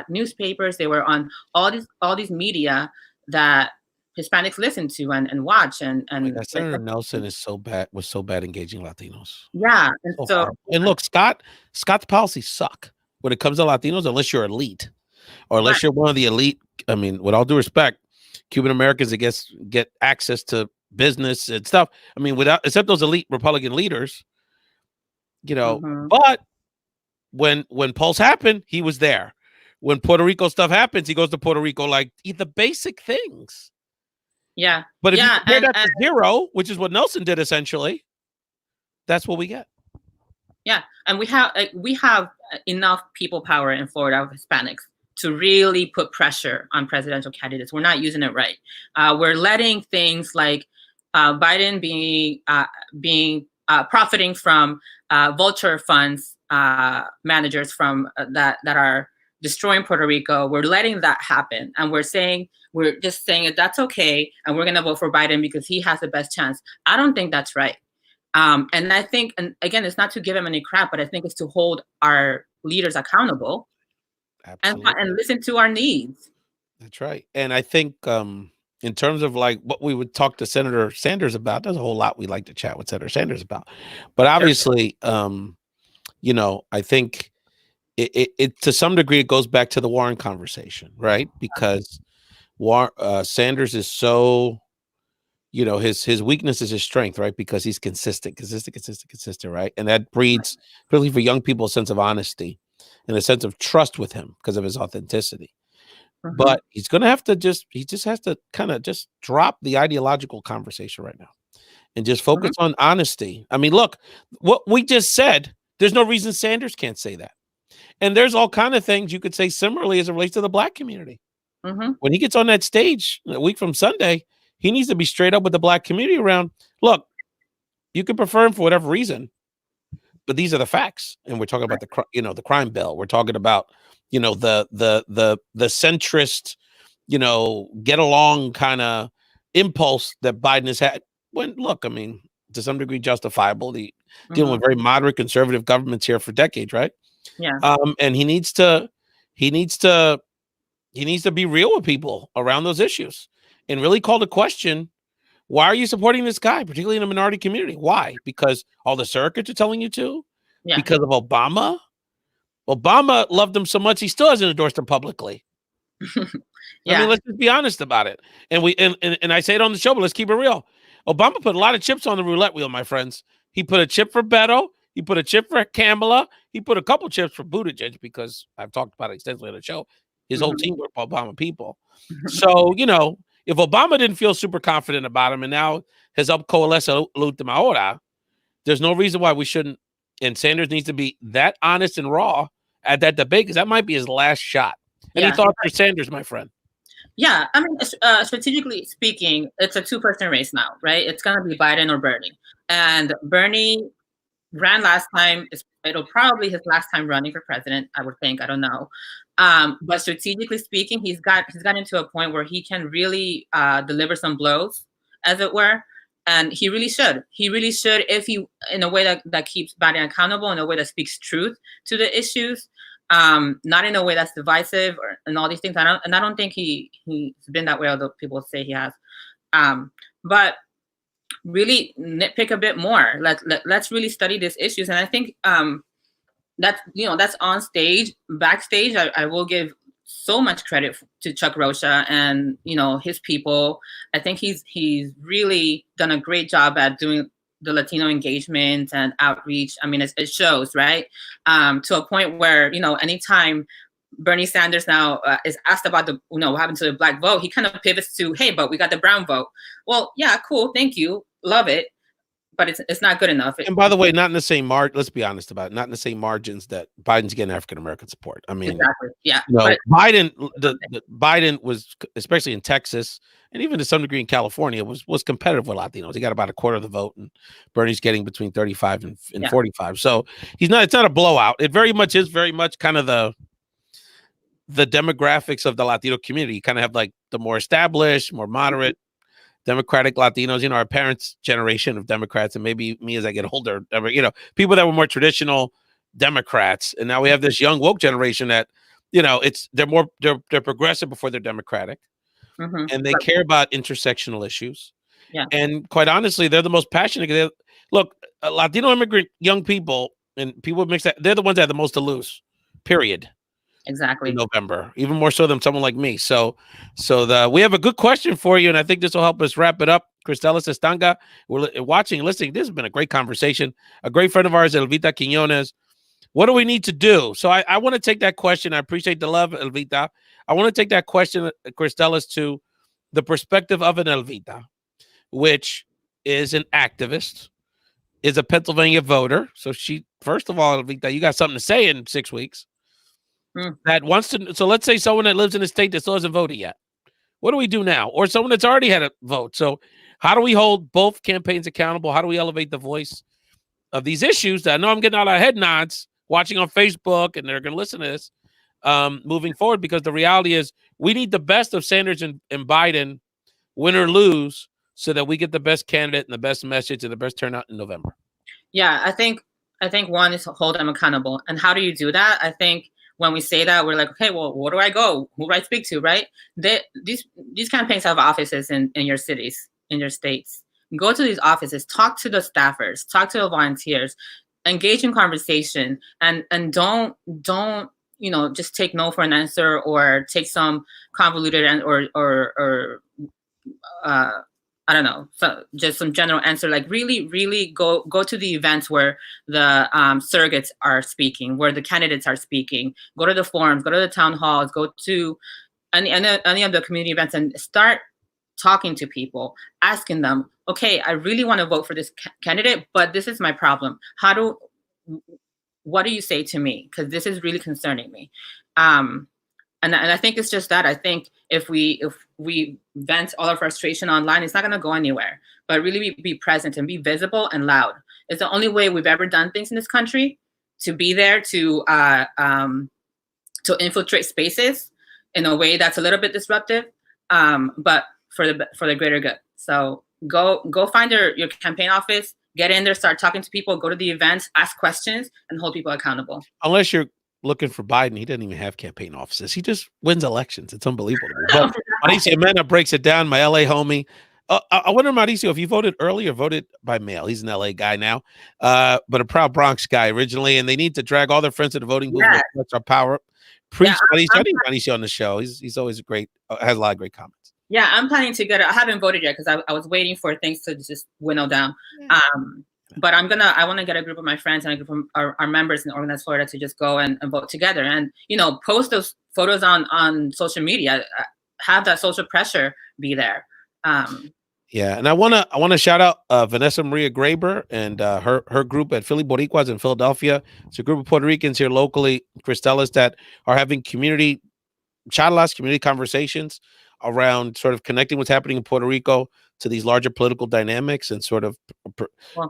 S2: newspapers, they were on all these media that Hispanics listen to and watch. And
S1: Senator Nelson was so bad engaging Latinos.
S2: Yeah,
S1: and look, Scott's policies suck when it comes to Latinos, unless you're elite, or unless you're one of the elite. I mean, with all due respect, Cuban Americans, I guess, get access to business and stuff. I mean, except those elite Republican leaders, But when polls happen, he was there. When Puerto Rico stuff happens, he goes to Puerto Rico. Like, the basic things.
S2: Yeah.
S1: But if you compare that to zero, which is what Nelson did essentially, that's what we get.
S2: Yeah, and we have enough people power in Florida of Hispanics to really put pressure on presidential candidates. We're not using it right. We're letting things like Biden being profiting from vulture funds managers from that are destroying Puerto Rico. We're letting that happen, and we're just saying that's okay, and we're going to vote for Biden because he has the best chance. I don't think that's right. And I think, and again, it's not to give him any crap, but I think it's to hold our leaders accountable. Absolutely. And listen to our needs.
S1: That's right. And I think in terms of like what we would talk to Senator Sanders about, there's a whole lot we like to chat with Senator Sanders about. But obviously, I think it to some degree, it goes back to the Warren conversation, right? Because Sanders is so, his weakness is his strength, right? Because he's consistent, right? And that breeds, particularly for young people, a sense of honesty and a sense of trust with him because of his authenticity. Mm-hmm. But he's going to have to he just has to kind of just drop the ideological conversation right now and just focus on honesty. I mean, look, what we just said, there's no reason Sanders can't say that. And there's all kind of things you could say similarly as it relates to the Black community. Mm-hmm. When he gets on that stage a week from Sunday, he needs to be straight up with the Black community around. Look, you can prefer him for whatever reason, but these are the facts. And we're talking about the crime bill. We're talking about, the centrist, get along kind of impulse that Biden has had. When, look, I mean, to some degree justifiable. Dealing with very moderate conservative governments here for decades, right?
S2: Yeah.
S1: And he needs to he needs to be real with people around those issues and really call the question, why are you supporting this guy, particularly in the minority community? Why? Because all the surrogates are telling you to?
S2: Yeah.
S1: Because of Obama? Obama loved him so much, he still hasn't endorsed him publicly.
S2: Yeah.
S1: I mean, let's just be honest about it. And I say it on the show, but let's keep it real. Obama put a lot of chips on the roulette wheel, my friends. He put a chip for Beto. He put a chip for Kamala. He put a couple chips for Buttigieg, because I've talked about it extensively on the show. His whole team were Obama people. So, you know, if Obama didn't feel super confident about him and now has helped coalesce a última hora, there's no reason why we shouldn't. And Sanders needs to be that honest and raw at that debate, because that might be his last shot. Any thoughts for Sanders, my friend?
S2: Yeah, I mean, strategically speaking, it's a two-person race now, right? It's going to be Biden or Bernie. And Bernie ran last time. It'll probably his last time running for president, I would think. I don't know. But strategically speaking, he's gotten to a point where he can really deliver some blows, as it were. And he really should. He really should, if he, in a way that keeps Biden accountable, in a way that speaks truth to the issues, not in a way that's divisive and all these things. I don't think he's been that way, although people say he has. But really nitpick a bit more. Let's really study these issues. And I think that's on stage. Backstage, I will give so much credit to Chuck Rocha and his people. I think he's really done a great job at doing the Latino engagement and outreach. I mean, it shows, right? To a point where anytime Bernie Sanders now is asked about what happened to the Black vote, he kind of pivots to, hey, but we got the brown vote. Well, yeah, cool, thank you, love it. But it's not good enough.
S1: And by the way, not in the same margin. Let's be honest about it. Not in the same margins that Biden's getting African American support. I mean,
S2: exactly. Yeah.
S1: Biden was, especially in Texas and even to some degree in California, was competitive with Latinos. He got about a quarter of the vote, and Bernie's getting between 35 and 45. So it's not a blowout. It very much is kind of the demographics of the Latino community. You kind of have like the more established, more moderate Democratic Latinos, our parents' generation of Democrats, and maybe me as I get older, people that were more traditional Democrats. And now we have this young woke generation that, they're progressive before they're Democratic. And they care about intersectional issues.
S2: Yeah.
S1: And quite honestly, they're the most passionate. Look, Latino immigrant young people and people mix that, they're the ones that have the most to lose, period.
S2: Exactly.
S1: In November, even more so than someone like me. So we have a good question for you, and I think this will help us wrap it up. Krístellys Estanga, we're watching and listening. This has been a great conversation. A great friend of ours, Elvita Quiñones. What do we need to do? So I want to take that question. I appreciate the love, Elvita. I want to take that question, Krístellys, to the perspective of an Elvita, which is an activist, is a Pennsylvania voter. So first of all, Elvita, you got something to say in 6 weeks. That wants to. So let's say someone that lives in a state that still hasn't voted yet. What do we do now? Or someone that's already had a vote. So how do we hold both campaigns accountable? How do we elevate the voice of these issues that I know I'm getting a lot of head nods watching on Facebook, and they're going to listen to this moving forward, because the reality is we need the best of Sanders and Biden, win or lose, so that we get the best candidate and the best message and the best turnout in November.
S2: Yeah, I think one is to hold them accountable. And how do you do that? I think when we say that, we're like, okay, well, where do I go? Who do I speak to, right? These campaigns have offices in your cities, in your states. Go to these offices, talk to the staffers, talk to the volunteers, engage in conversation, and don't just take no for an answer, or take some convoluted or I don't know, so just some general answer. Like really go to the events where the surrogates are speaking, where the candidates are speaking. Go to the forums, go to the town halls, go to any of the community events, and start talking to people, asking them, okay, I really want to vote for this candidate, but this is my problem. What do you say to me? Because this is really concerning me. And I think it's just that. I think if we vent all our frustration online, it's not going to go anywhere. But really be present and be visible and loud. It's the only way we've ever done things in this country, to be there to infiltrate spaces in a way that's a little bit disruptive, but for the greater good. So go find your campaign office, get in there, start talking to people, go to the events, ask questions, and hold people accountable.
S1: Unless you're looking for Biden, he doesn't even have campaign offices. He just wins elections. It's unbelievable to me. But Mauricio Mena breaks it down, my LA homie. I wonder, Mauricio, if you voted early or voted by mail. He's an LA guy now, but a proud Bronx guy originally, and they need to drag all their friends to the voting booth.
S2: Yeah.
S1: That's our power. Preach, Mauricio. I need Mauricio on the show. He's always a great, has a lot of great comments.
S2: Yeah, I'm planning to get it. I haven't voted yet because I was waiting for things to just winnow down. But I want to get a group of my friends and a group of our members in Organized Florida to just go and vote together and, post those photos on social media, have that social pressure be there.
S1: Yeah, and I wanna shout out Vanessa Maria Graber and her group at Philly Boricuas in Philadelphia. It's a group of Puerto Ricans here locally, Krístellys, that are having community conversations around sort of connecting what's happening in Puerto Rico to these larger political dynamics and sort of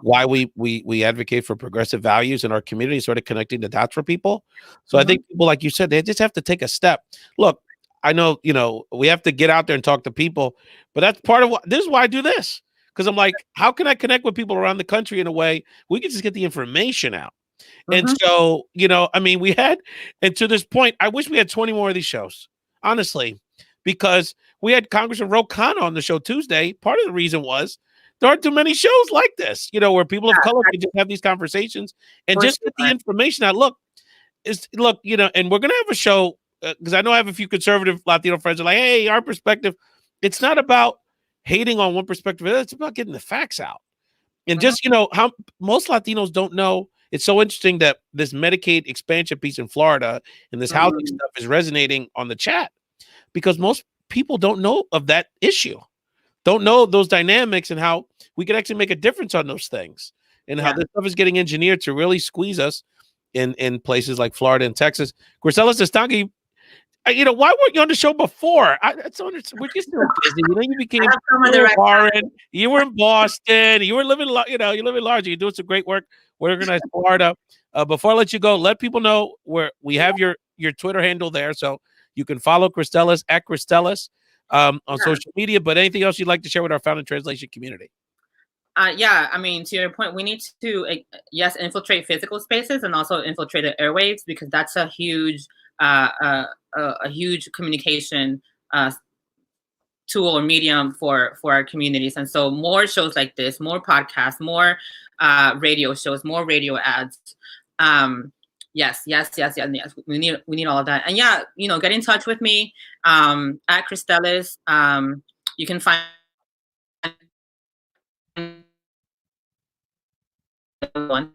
S1: why we advocate for progressive values in our community, sort of connecting the dots for people. So I think people, like you said, they just have to take a step. Look, I know, we have to get out there and talk to people, but that's part of this is why I do this. Because I'm like, how can I connect with people around the country in a way we can just get the information out? And so, we had, and to this point, I wish we had 20 more of these shows, honestly, because we had Congressman Ro Khanna on the show Tuesday. Part of the reason was there aren't too many shows like this, where people of color can just have these conversations and just get the information out. Look, and we're going to have a show because I know I have a few conservative Latino friends who are like, hey, our perspective, it's not about hating on one perspective. It's about getting the facts out. And just, how most Latinos don't know. It's so interesting that this Medicaid expansion piece in Florida and this housing stuff is resonating on the chat because most people don't know of that issue, don't know those dynamics and how we can actually make a difference on those things and how this stuff is getting engineered to really squeeze us in places like Florida and Texas. Krístellys Estanga, why weren't you on the show before? We're just so busy. You became Warren. You were in Boston. You were living, you live in large. You're doing some great work. We're Organized Florida. Before I let you go, let people know where we have your Twitter handle there, so you can follow Krístellys at Krístellys on social media. But anything else you'd like to share with our Found in Translation community?
S2: To your point, we need to infiltrate physical spaces and also infiltrate the airwaves because that's a huge communication tool or medium for our communities. And so more shows like this, more podcasts, more radio shows, more radio ads. Yes. We need all of that. And get in touch with me at Krístellys. You can find one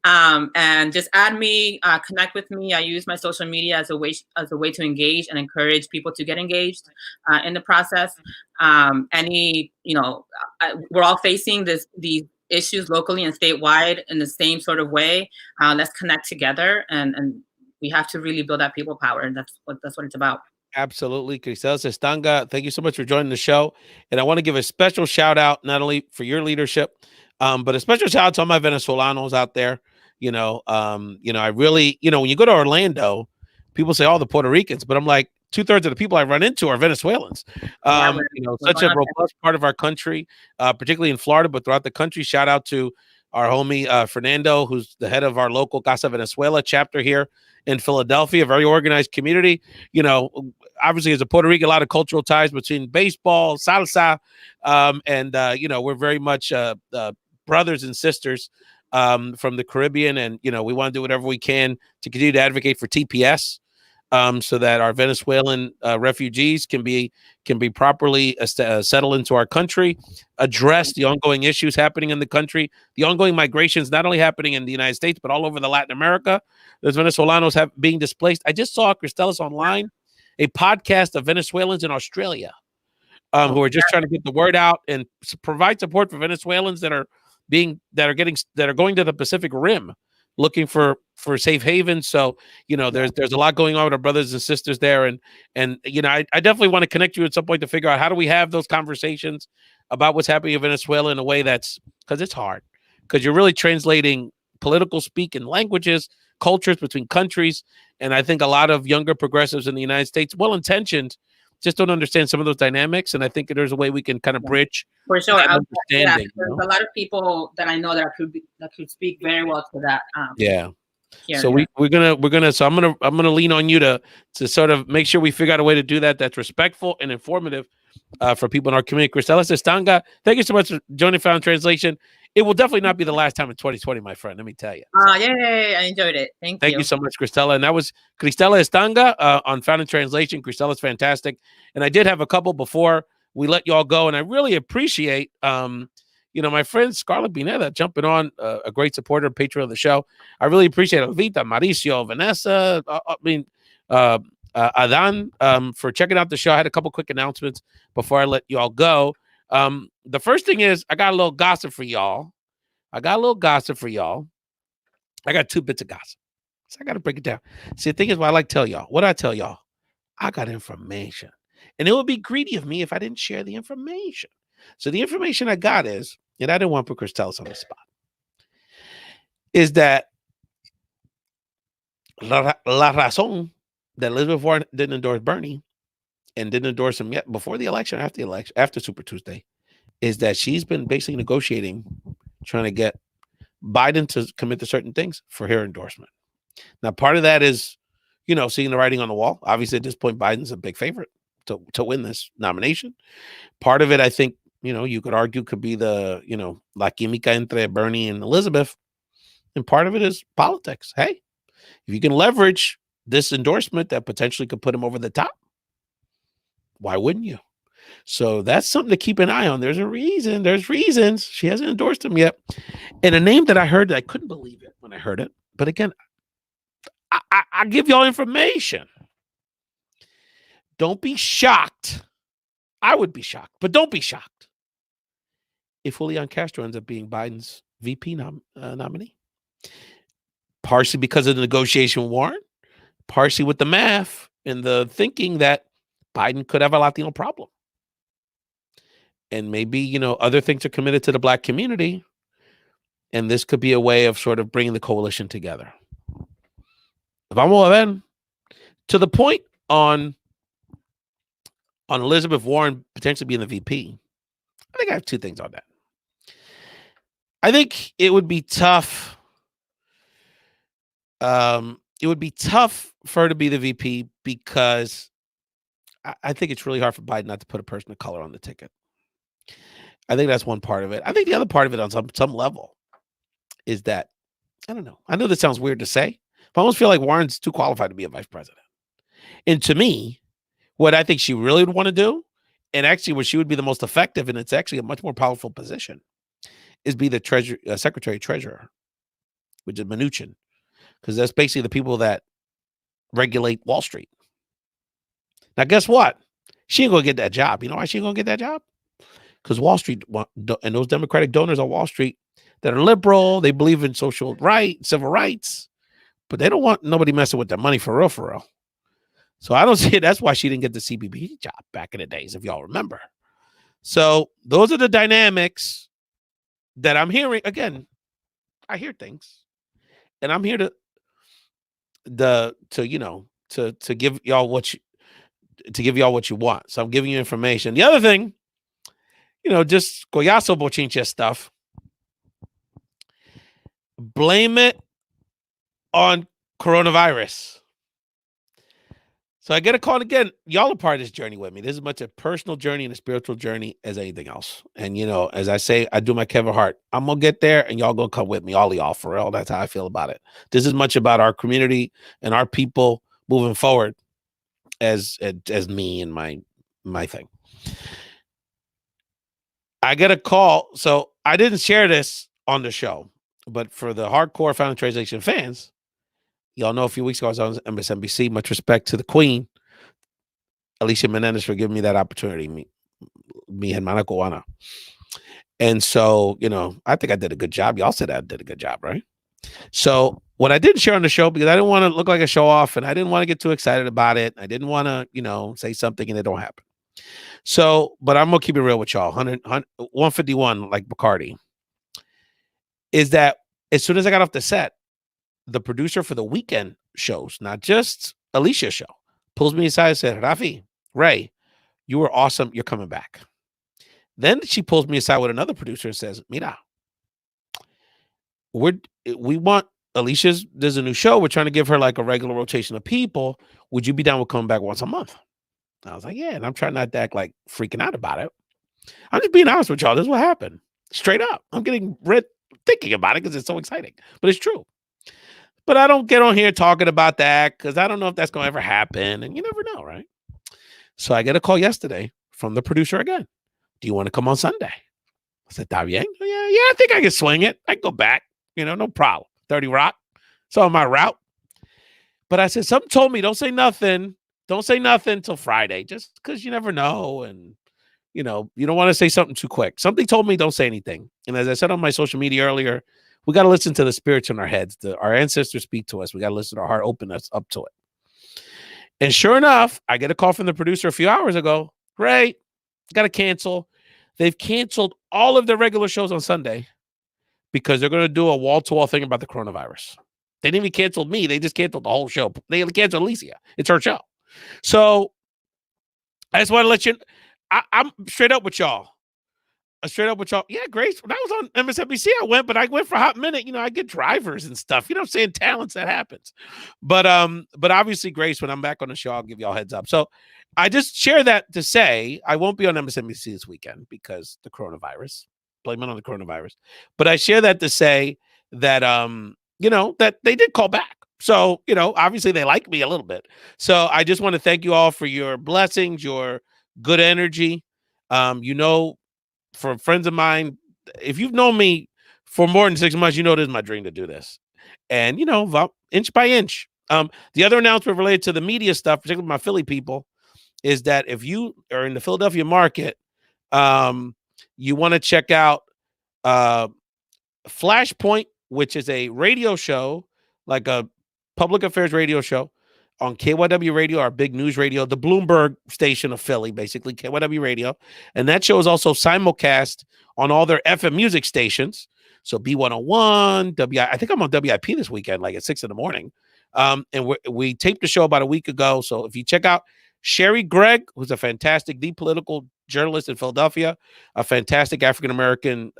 S2: and just add me, connect with me. I use my social media as a way to engage and encourage people to get engaged in the process. We're all facing these issues locally and statewide in the same sort of way. Let's connect together and we have to really build that people power, and that's what it's about.
S1: Absolutely. Krístellys Estanga, thank you so much for joining the show. And I want to give a special shout out, not only for your leadership, but a special shout out to all my Venezolanos out there. I really, when you go to Orlando, people say, the Puerto Ricans, but I'm like, 2/3 of the people I run into are Venezuelans. Such a robust part of our country, particularly in Florida, but throughout the country. Shout out to our homie, Fernando, who's the head of our local Casa Venezuela chapter here in Philadelphia, a very organized community. Obviously, as a Puerto Rican, a lot of cultural ties between baseball, salsa, and we're very much brothers and sisters from the Caribbean, and we want to do whatever we can to continue to advocate for TPS, so that our Venezuelan refugees can be properly settled into our country, address the ongoing issues happening in the country, the ongoing migrations not only happening in the United States but all over the Latin America. There's Venezolanos being displaced. I just saw Krístellys online, a podcast of Venezuelans in Australia who are just trying to get the word out and provide support for Venezuelans that are going to the Pacific Rim looking for safe havens. So, there's a lot going on with our brothers and sisters there. And I definitely want to connect you at some point to figure out how do we have those conversations about what's happening in Venezuela in a way because it's hard, because you're really translating political speak and languages, cultures between countries. And I think a lot of younger progressives in the United States, well-intentioned, just don't understand some of those dynamics. And I think there's a way we can kind of bridge.
S2: For sure. There's a lot of people that I know that could speak very well to that. Here,
S1: So
S2: yeah.
S1: we're gonna so I'm gonna lean on you to sort of make sure we figure out a way to do that that's respectful and informative for people in our community. Krístellys Estanga, thank you so much for joining Found Translation. It will definitely not be the last time in 2020, my friend. Let me tell you.
S2: Yay! I enjoyed it. Thank
S1: Thank
S2: you.
S1: you so much, Krístelly. And that was Krístellys Estanga on Found Translation. Krístelly's fantastic. And I did have a couple before we let y'all go, and I really appreciate my friend Scarlett Bineta jumping on, a great supporter, patron of the show. I really appreciate Vita, Mauricio, Vanessa, Adan, for checking out the show. I had a couple quick announcements before I let y'all go. The first thing is I got a little gossip for y'all. I got two bits of gossip. So I got to break it down. See, the thing is what I like to tell y'all. What I tell y'all, I got information. And it would be greedy of me if I didn't share the information. So the information I got is, and I didn't want to put Krístellys on the spot, is that la razón that Elizabeth Warren didn't endorse Bernie and didn't endorse him yet before the election, after Super Tuesday, is that she's been basically negotiating, trying to get Biden to commit to certain things for her endorsement. Now, part of that is, seeing the writing on the wall. Obviously, at this point, Biden's a big favorite to win this nomination. Part of it, I think, you could argue could be the, la química entre Bernie and Elizabeth. And part of it is politics. Hey, if you can leverage this endorsement that potentially could put him over the top, why wouldn't you? So that's something to keep an eye on. There's reasons she hasn't endorsed him yet. And a name that I heard that I couldn't believe it when I heard it. But again, I give y'all information. Don't be shocked. I would be shocked, but don't be shocked if Julian Castro ends up being Biden's VP nominee. Partially because of the negotiation with Warren, partially with the math and the thinking that Biden could have a Latino problem. And maybe, other things are committed to the Black community. And this could be a way of sort of bringing the coalition together. Vamos a ver. To the point on Elizabeth Warren potentially being the VP, I think I have two things on that. I think it would be tough. It would be tough for her to be the VP because I think it's really hard for Biden not to put a person of color on the ticket. I think that's one part of it. I think the other part of it on some level is that, I don't know. I know this sounds weird to say, but I almost feel like Warren's too qualified to be a vice president. And to me, what I think she really would want to do, and actually where she would be the most effective, and it's actually a much more powerful position, is be the Secretary Treasurer, which is Mnuchin, because that's basically the people that regulate Wall Street. Now, guess what? She ain't going to get that job. You know why she ain't going to get that job? Because Wall Street and those Democratic donors on Wall Street that are liberal, they believe in civil rights, but they don't want nobody messing with their money for real. So I don't see it. That's why she didn't get the CBP job back in the days, if y'all remember. So those are the dynamics that I'm hearing. Again, I hear things, and I'm here to give y'all what you want. So I'm giving you information. The other thing, just collazo bochinche stuff. Blame it on coronavirus. So I get a call again. Y'all are part of this journey with me. This is as much a personal journey and a spiritual journey as anything else. And, as I say, I do my Kevin Hart. I'm going to get there and y'all going to come with me, all of y'all, for real. That's how I feel about it. This is much about our community and our people moving forward as me and my thing. I get a call. So I didn't share this on the show, but for the hardcore Found Translation fans, y'all know a few weeks ago I was on MSNBC. Much respect to the Queen, Alicia Menendez, for giving me that opportunity. Me and Mana Cubana. And so, I think I did a good job. Y'all said I did a good job, right? So what I didn't share on the show, because I didn't want to look like a show off and I didn't want to get too excited about it. I didn't want to, say something and it don't happen. So, but I'm going to keep it real with y'all. 151, like Bacardi, is that as soon as I got off the set, the producer for the weekend shows, not just Alicia's show, pulls me aside and said, Rafi, Ray, you were awesome. You're coming back. Then she pulls me aside with another producer and says, Mira, we want there's a new show. We're trying to give her like a regular rotation of people. Would you be down with coming back once a month? I was like, yeah. And I'm trying not to act like freaking out about it. I'm just being honest with y'all. This is what happened. Straight up. I'm getting red thinking about it because it's so exciting. But it's true. But I don't get on here talking about that because I don't know if that's going to ever happen. And you never know, right? So I get a call yesterday from the producer again. Do you want to come on Sunday? I said, "Está bien." Yeah, I think I can swing it. I can go back. No problem. 30 Rock. So on my route. But I said, something told me, don't say nothing. Don't say nothing until Friday, just because you never know. And, you don't want to say something too quick. Something told me, don't say anything. And as I said on my social media earlier, we got to listen to the spirits in our heads. Our ancestors speak to us. We got to listen to our heart, open us up to it. And sure enough, I get a call from the producer a few hours ago. Great. Got to cancel. They've canceled all of their regular shows on Sunday because they're going to do a wall-to-wall thing about the coronavirus. They didn't even cancel me. They just canceled the whole show. They canceled Alicia. It's her show. So I just want to let you I'm straight up with y'all. Yeah, Grace, when I was on MSNBC, I went, but I went for a hot minute. I get drivers and stuff. I'm saying talents, that happens. But obviously, Grace, when I'm back on the show, I'll give y'all heads up. So I just share that to say I won't be on MSNBC this weekend because the coronavirus. Blame it on the coronavirus. But I share that to say that that they did call back. So, obviously they like me a little bit. So I just want to thank you all for your blessings, your good energy. For friends of mine, if you've known me for more than 6 months, this is my dream to do this. And, inch by inch. The other announcement related to the media stuff, particularly my Philly people, is that if you are in the Philadelphia market, you want to check out Flashpoint, which is a radio show, like a public affairs radio show on KYW Radio, our big news radio, the Bloomberg station of Philly, basically KYW Radio. And that show is also simulcast on all their FM music stations. So B101, I think I'm on WIP this weekend, like at 6 a.m. And we taped the show about a week ago. So if you check out Sherry Gregg, who's a fantastic, the political journalist in Philadelphia, a fantastic African-American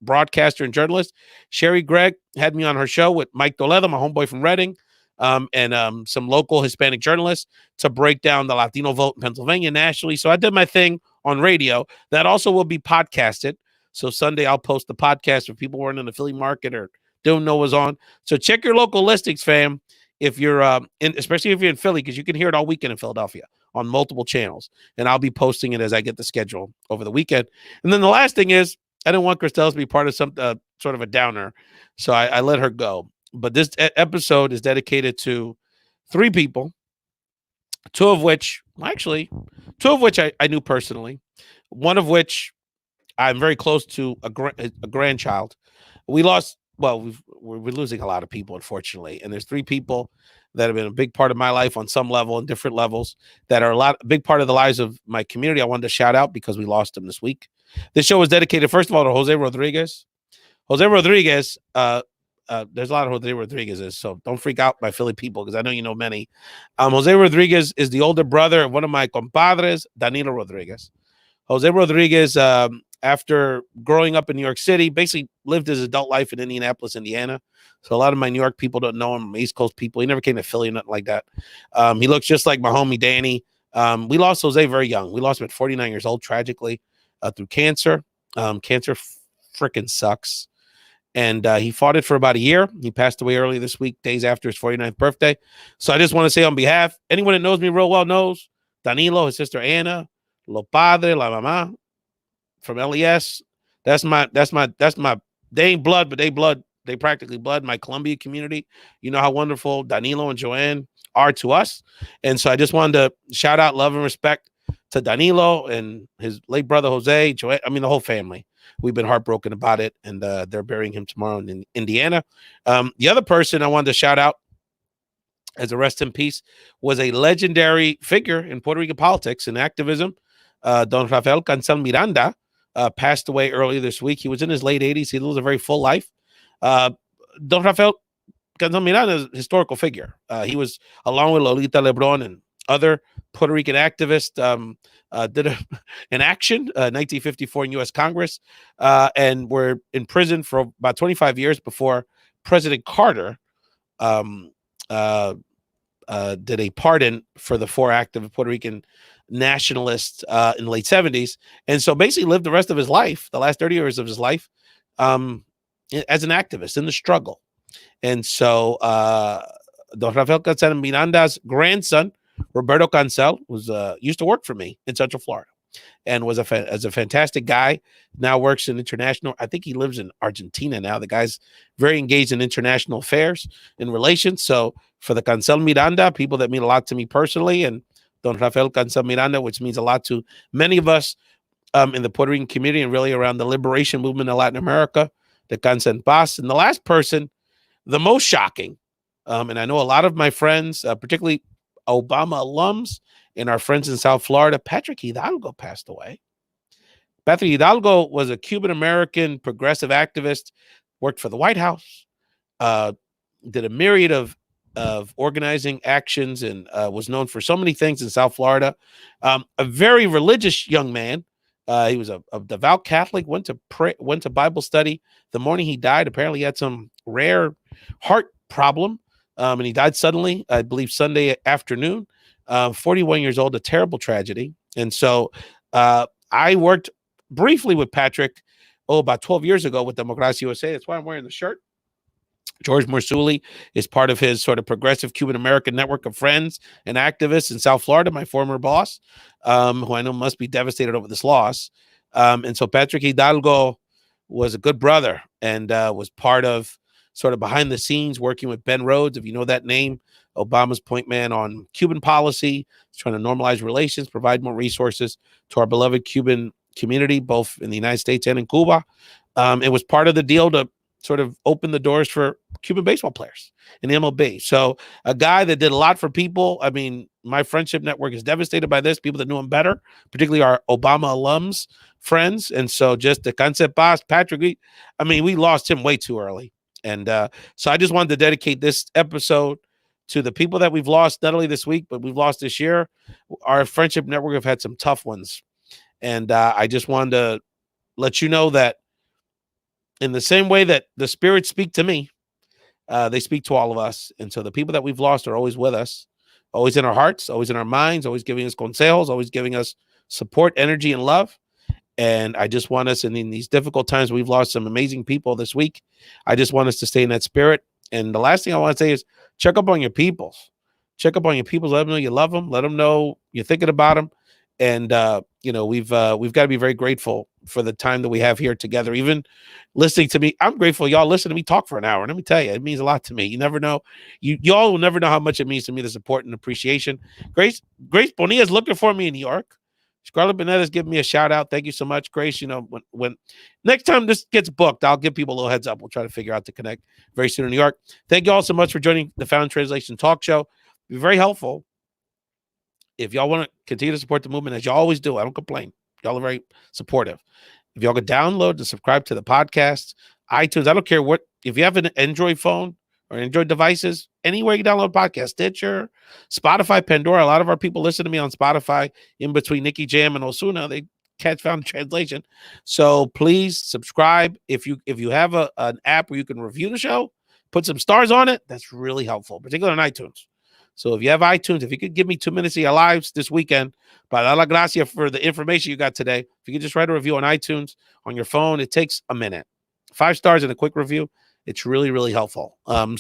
S1: broadcaster and journalist. Sherry Gregg had me on her show with Mike Toledo, my homeboy from Reading, and some local Hispanic journalists to break down the Latino vote in Pennsylvania nationally. So I did my thing on radio. That also will be podcasted. So Sunday I'll post the podcast for people who aren't in the Philly market or don't know what's on. So check your local listings, fam, if you're especially if you're in Philly, because you can hear it all weekend in Philadelphia on multiple channels. And I'll be posting it as I get the schedule over the weekend. And then the last thing is, I didn't want Krístellys to be part of some sort of a downer. So I let her go. But this episode is dedicated to 3 people, two of which I knew personally, one of which I'm very close to a grandchild. We lost, we're losing a lot of people, unfortunately. And there's 3 people that have been a big part of my life on some level and different levels that are a big part of the lives of my community. I wanted to shout out because we lost them this week. This show was dedicated, first of all, to Jose Rodriguez. Jose Rodriguez, there's a lot of Jose Rodriguez's, so don't freak out, my Philly people, because I know you know many. Jose Rodriguez is the older brother of one of my compadres, Danilo Rodriguez. Jose Rodriguez, after growing up in New York City, basically lived his adult life in Indianapolis, Indiana. So a lot of my New York people don't know him, East Coast people. He never came to Philly or nothing like that. He looks just like my homie Danny. We lost Jose very young. We lost him at 49 years old, tragically, through cancer. Cancer freaking sucks. And he fought it for about a year. He passed away early this week, days after his 49th birthday. So I just want to say on behalf, anyone that knows me real well knows Danilo, his sister Anna, Lo Padre, La Mama from LES. That's my, they ain't blood, but they practically blood, my Columbia community. You know how wonderful Danilo and Joanne are to us. And so I just wanted to shout out love and respect to Danilo and his late brother, Jose, Joanne, the whole family. We've been heartbroken about it, and they're burying him tomorrow in Indiana. The other person I wanted to shout out as a rest in peace was a legendary figure in Puerto Rican politics and activism. Don Rafael Cancel Miranda passed away earlier this week. He was in his late 80s. He lived a very full life. Don Rafael Cancel Miranda is a historical figure. He was, along with Lolita Lebron and other Puerto Rican activists, did an action in 1954 in U.S. Congress and were in prison for about 25 years before President Carter did a pardon for the 4 active Puerto Rican nationalists in the late 70s. And so basically lived the rest of his life, the last 30 years of his life, as an activist in the struggle. And so Don Rafael Cancel Miranda's grandson, Roberto Cancel, was used to work for me in Central Florida and was as a fantastic guy. Now works in international. I think he lives in Argentina now. The guy's very engaged in international affairs and relations. So for the Cancel Miranda, people that mean a lot to me personally, and Don Rafael Cancel Miranda, which means a lot to many of us in the Puerto Rican community and really around the liberation movement in Latin America, the Cancel Paz. And the last person, the most shocking, and I know a lot of my friends, particularly Obama alums and our friends in South Florida, Patrick Hidalgo passed away. Patrick Hidalgo was a Cuban-American progressive activist, worked for the White House, did a myriad of organizing actions, and was known for so many things in South Florida. A very religious young man. He was a devout Catholic, went to Bible study. The morning he died, apparently he had some rare heart problem, and he died suddenly, I believe Sunday afternoon, 41 years old, a terrible tragedy. And so I worked briefly with Patrick, about 12 years ago with Democracia USA. That's why I'm wearing the shirt. George Morsuli is part of his sort of progressive Cuban-American network of friends and activists in South Florida, my former boss, who I know must be devastated over this loss. And so Patrick Hidalgo was a good brother and was part of sort of behind the scenes working with Ben Rhodes, if you know that name, Obama's point man on Cuban policy, trying to normalize relations, provide more resources to our beloved Cuban community, both in the United States and in Cuba. It was part of the deal to sort of open the doors for Cuban baseball players in the MLB. So a guy that did a lot for people. I mean, my friendship network is devastated by this. People that knew him better, particularly our Obama alums friends. And so just the Cancel Paz, Patrick, we lost him way too early. And so I just wanted to dedicate this episode to the people that we've lost, not only this week, but we've lost this year. Our friendship network have had some tough ones. And I just wanted to let you know that in the same way that the spirits speak to me, they speak to all of us. And so the people that we've lost are always with us, always in our hearts, always in our minds, always giving us consejos, always giving us support, energy, and love. And I just want us, and in these difficult times, we've lost some amazing people this week. I just want us to stay in that spirit. And the last thing I want to say is check up on your peoples. Check up on your peoples. Let them know you love them. Let them know you're thinking about them. And, we've got to be very grateful for the time that we have here together. Even listening to me, I'm grateful y'all listen to me talk for an hour. And let me tell you, it means a lot to me. You never know. Y'all will never know how much it means to me, the support and appreciation. Grace Bonilla is looking for me in New York. Scarlett Bennett is giving me a shout out. Thank you so much, Grace. When next time this gets booked, I'll give people a little heads up. We'll try to figure out to connect very soon in New York. Thank you all so much for joining the Found Translation Talk Show. It'd be very helpful if y'all want to continue to support the movement, as y'all always do. I don't complain. Y'all are very supportive. If y'all could download and subscribe to the podcast, iTunes, I don't care if you have an Android phone or Android devices, anywhere you download podcasts, Stitcher, Spotify, Pandora. A lot of our people listen to me on Spotify in between Nicky Jam and Osuna. They catch Found Translation. So please subscribe. If you have an app where you can review the show, put some stars on it, that's really helpful, particularly on iTunes. So if you have iTunes, if you could give me 2 minutes of your lives this weekend, para la gracia for the information you got today. If you could just write a review on iTunes on your phone, it takes a minute. 5 stars and a quick review. It's really, really helpful. And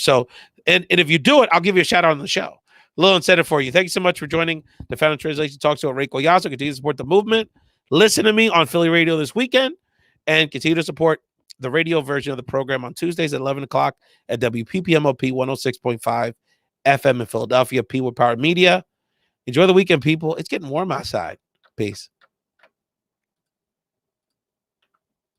S1: if you do it, I'll give you a shout out on the show. A little incentive for you. Thank you so much for joining the Found Translation Talk Show at Ray Collazo. Continue to support the movement. Listen to me on Philly Radio this weekend, and continue to support the radio version of the program on Tuesdays at 11 o'clock at WPPMOP 106.5 FM in Philadelphia, P with Power Media. Enjoy the weekend, people. It's getting warm outside. Peace.